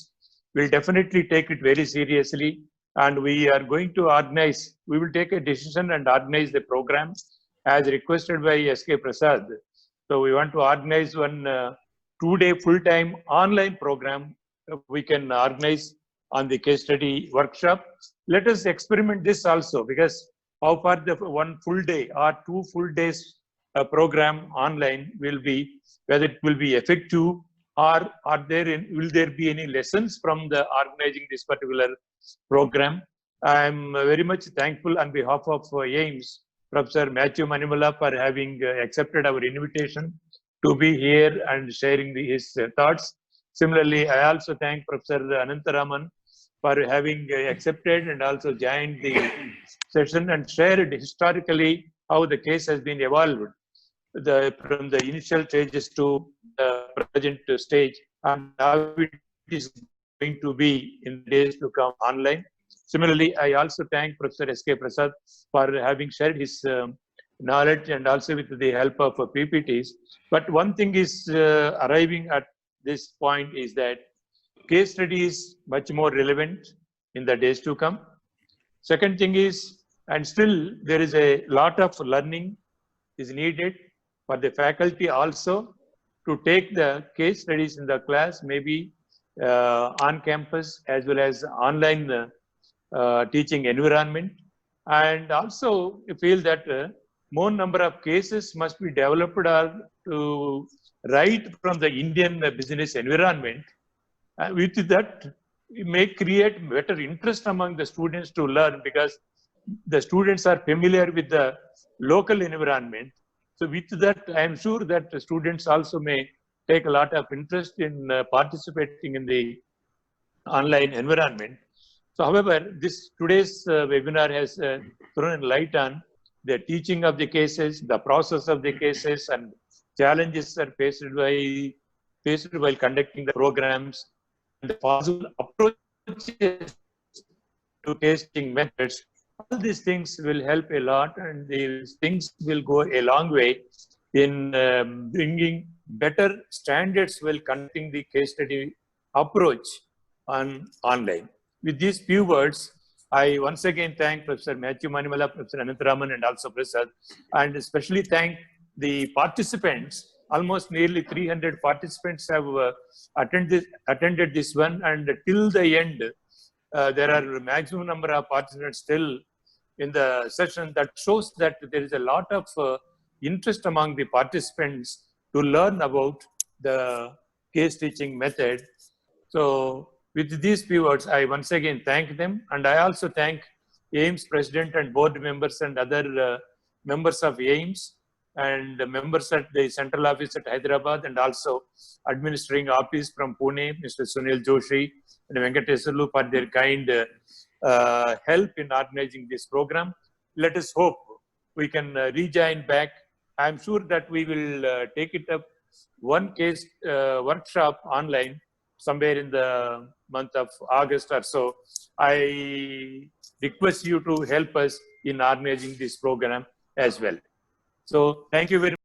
will definitely take it very seriously. And we are going to organize, we will take a decision and organize the program as requested by S.K. Prasad. So we want to organize one 2-day full-time online program we can organize on the case study workshop. Let us experiment this also, because how far the one full day or 2 full days program online will be, whether it will be effective, or will there be any lessons from the organizing this particular program. I am very much thankful on behalf of AIIMS, Professor Matthew Manimala, for having accepted our invitation to be here and sharing his thoughts. Similarly, I also thank Professor Anantaraman for having accepted and also joined the session and shared historically how the case has been evolved from the initial stages to the present stage, and how it is going to be in days to come online. Similarly, I also thank Professor S.K. Prasad for having shared his knowledge and also with the help of PPTs. But one thing is arriving at this point is that case study is much more relevant in the days to come. Second thing is, and still there is a lot of learning is needed for the faculty also to take the case studies in the class, maybe on campus as well as online teaching environment. And also you feel that more number of cases must be developed to write from the Indian business environment. With that, it may create better interest among the students to learn, because the students are familiar with the local environment. So with that, I am sure that the students also may take a lot of interest in participating in the online environment. So however, today's webinar has thrown light on the teaching of the cases, the process of the cases, and challenges are faced while conducting the programs, and the possible approaches to testing methods. All these things will help a lot, and these things will go a long way in bringing better standards while conducting the case study approach online. With these few words, I once again thank Professor Matthew Manimala, Professor Anantaraman, and also Prasad, and especially thank the participants. Almost nearly 300 participants have attended this one, and till the end, there are maximum number of participants still in the session. That shows that there is a lot of interest among the participants to learn about the case teaching method. So with these few words, I once again thank them, and I also thank AIMS president and board members and other members of AIMS and members at the central office at Hyderabad, and also administering office from Pune, Mr. Sunil Joshi and Venkateswarlu, for their kind help in organizing this program. Let us hope we can rejoin back. I'm sure that we will take it up one case workshop online somewhere in the month of August or so. I request you to help us in organizing this program as well. So thank you very much.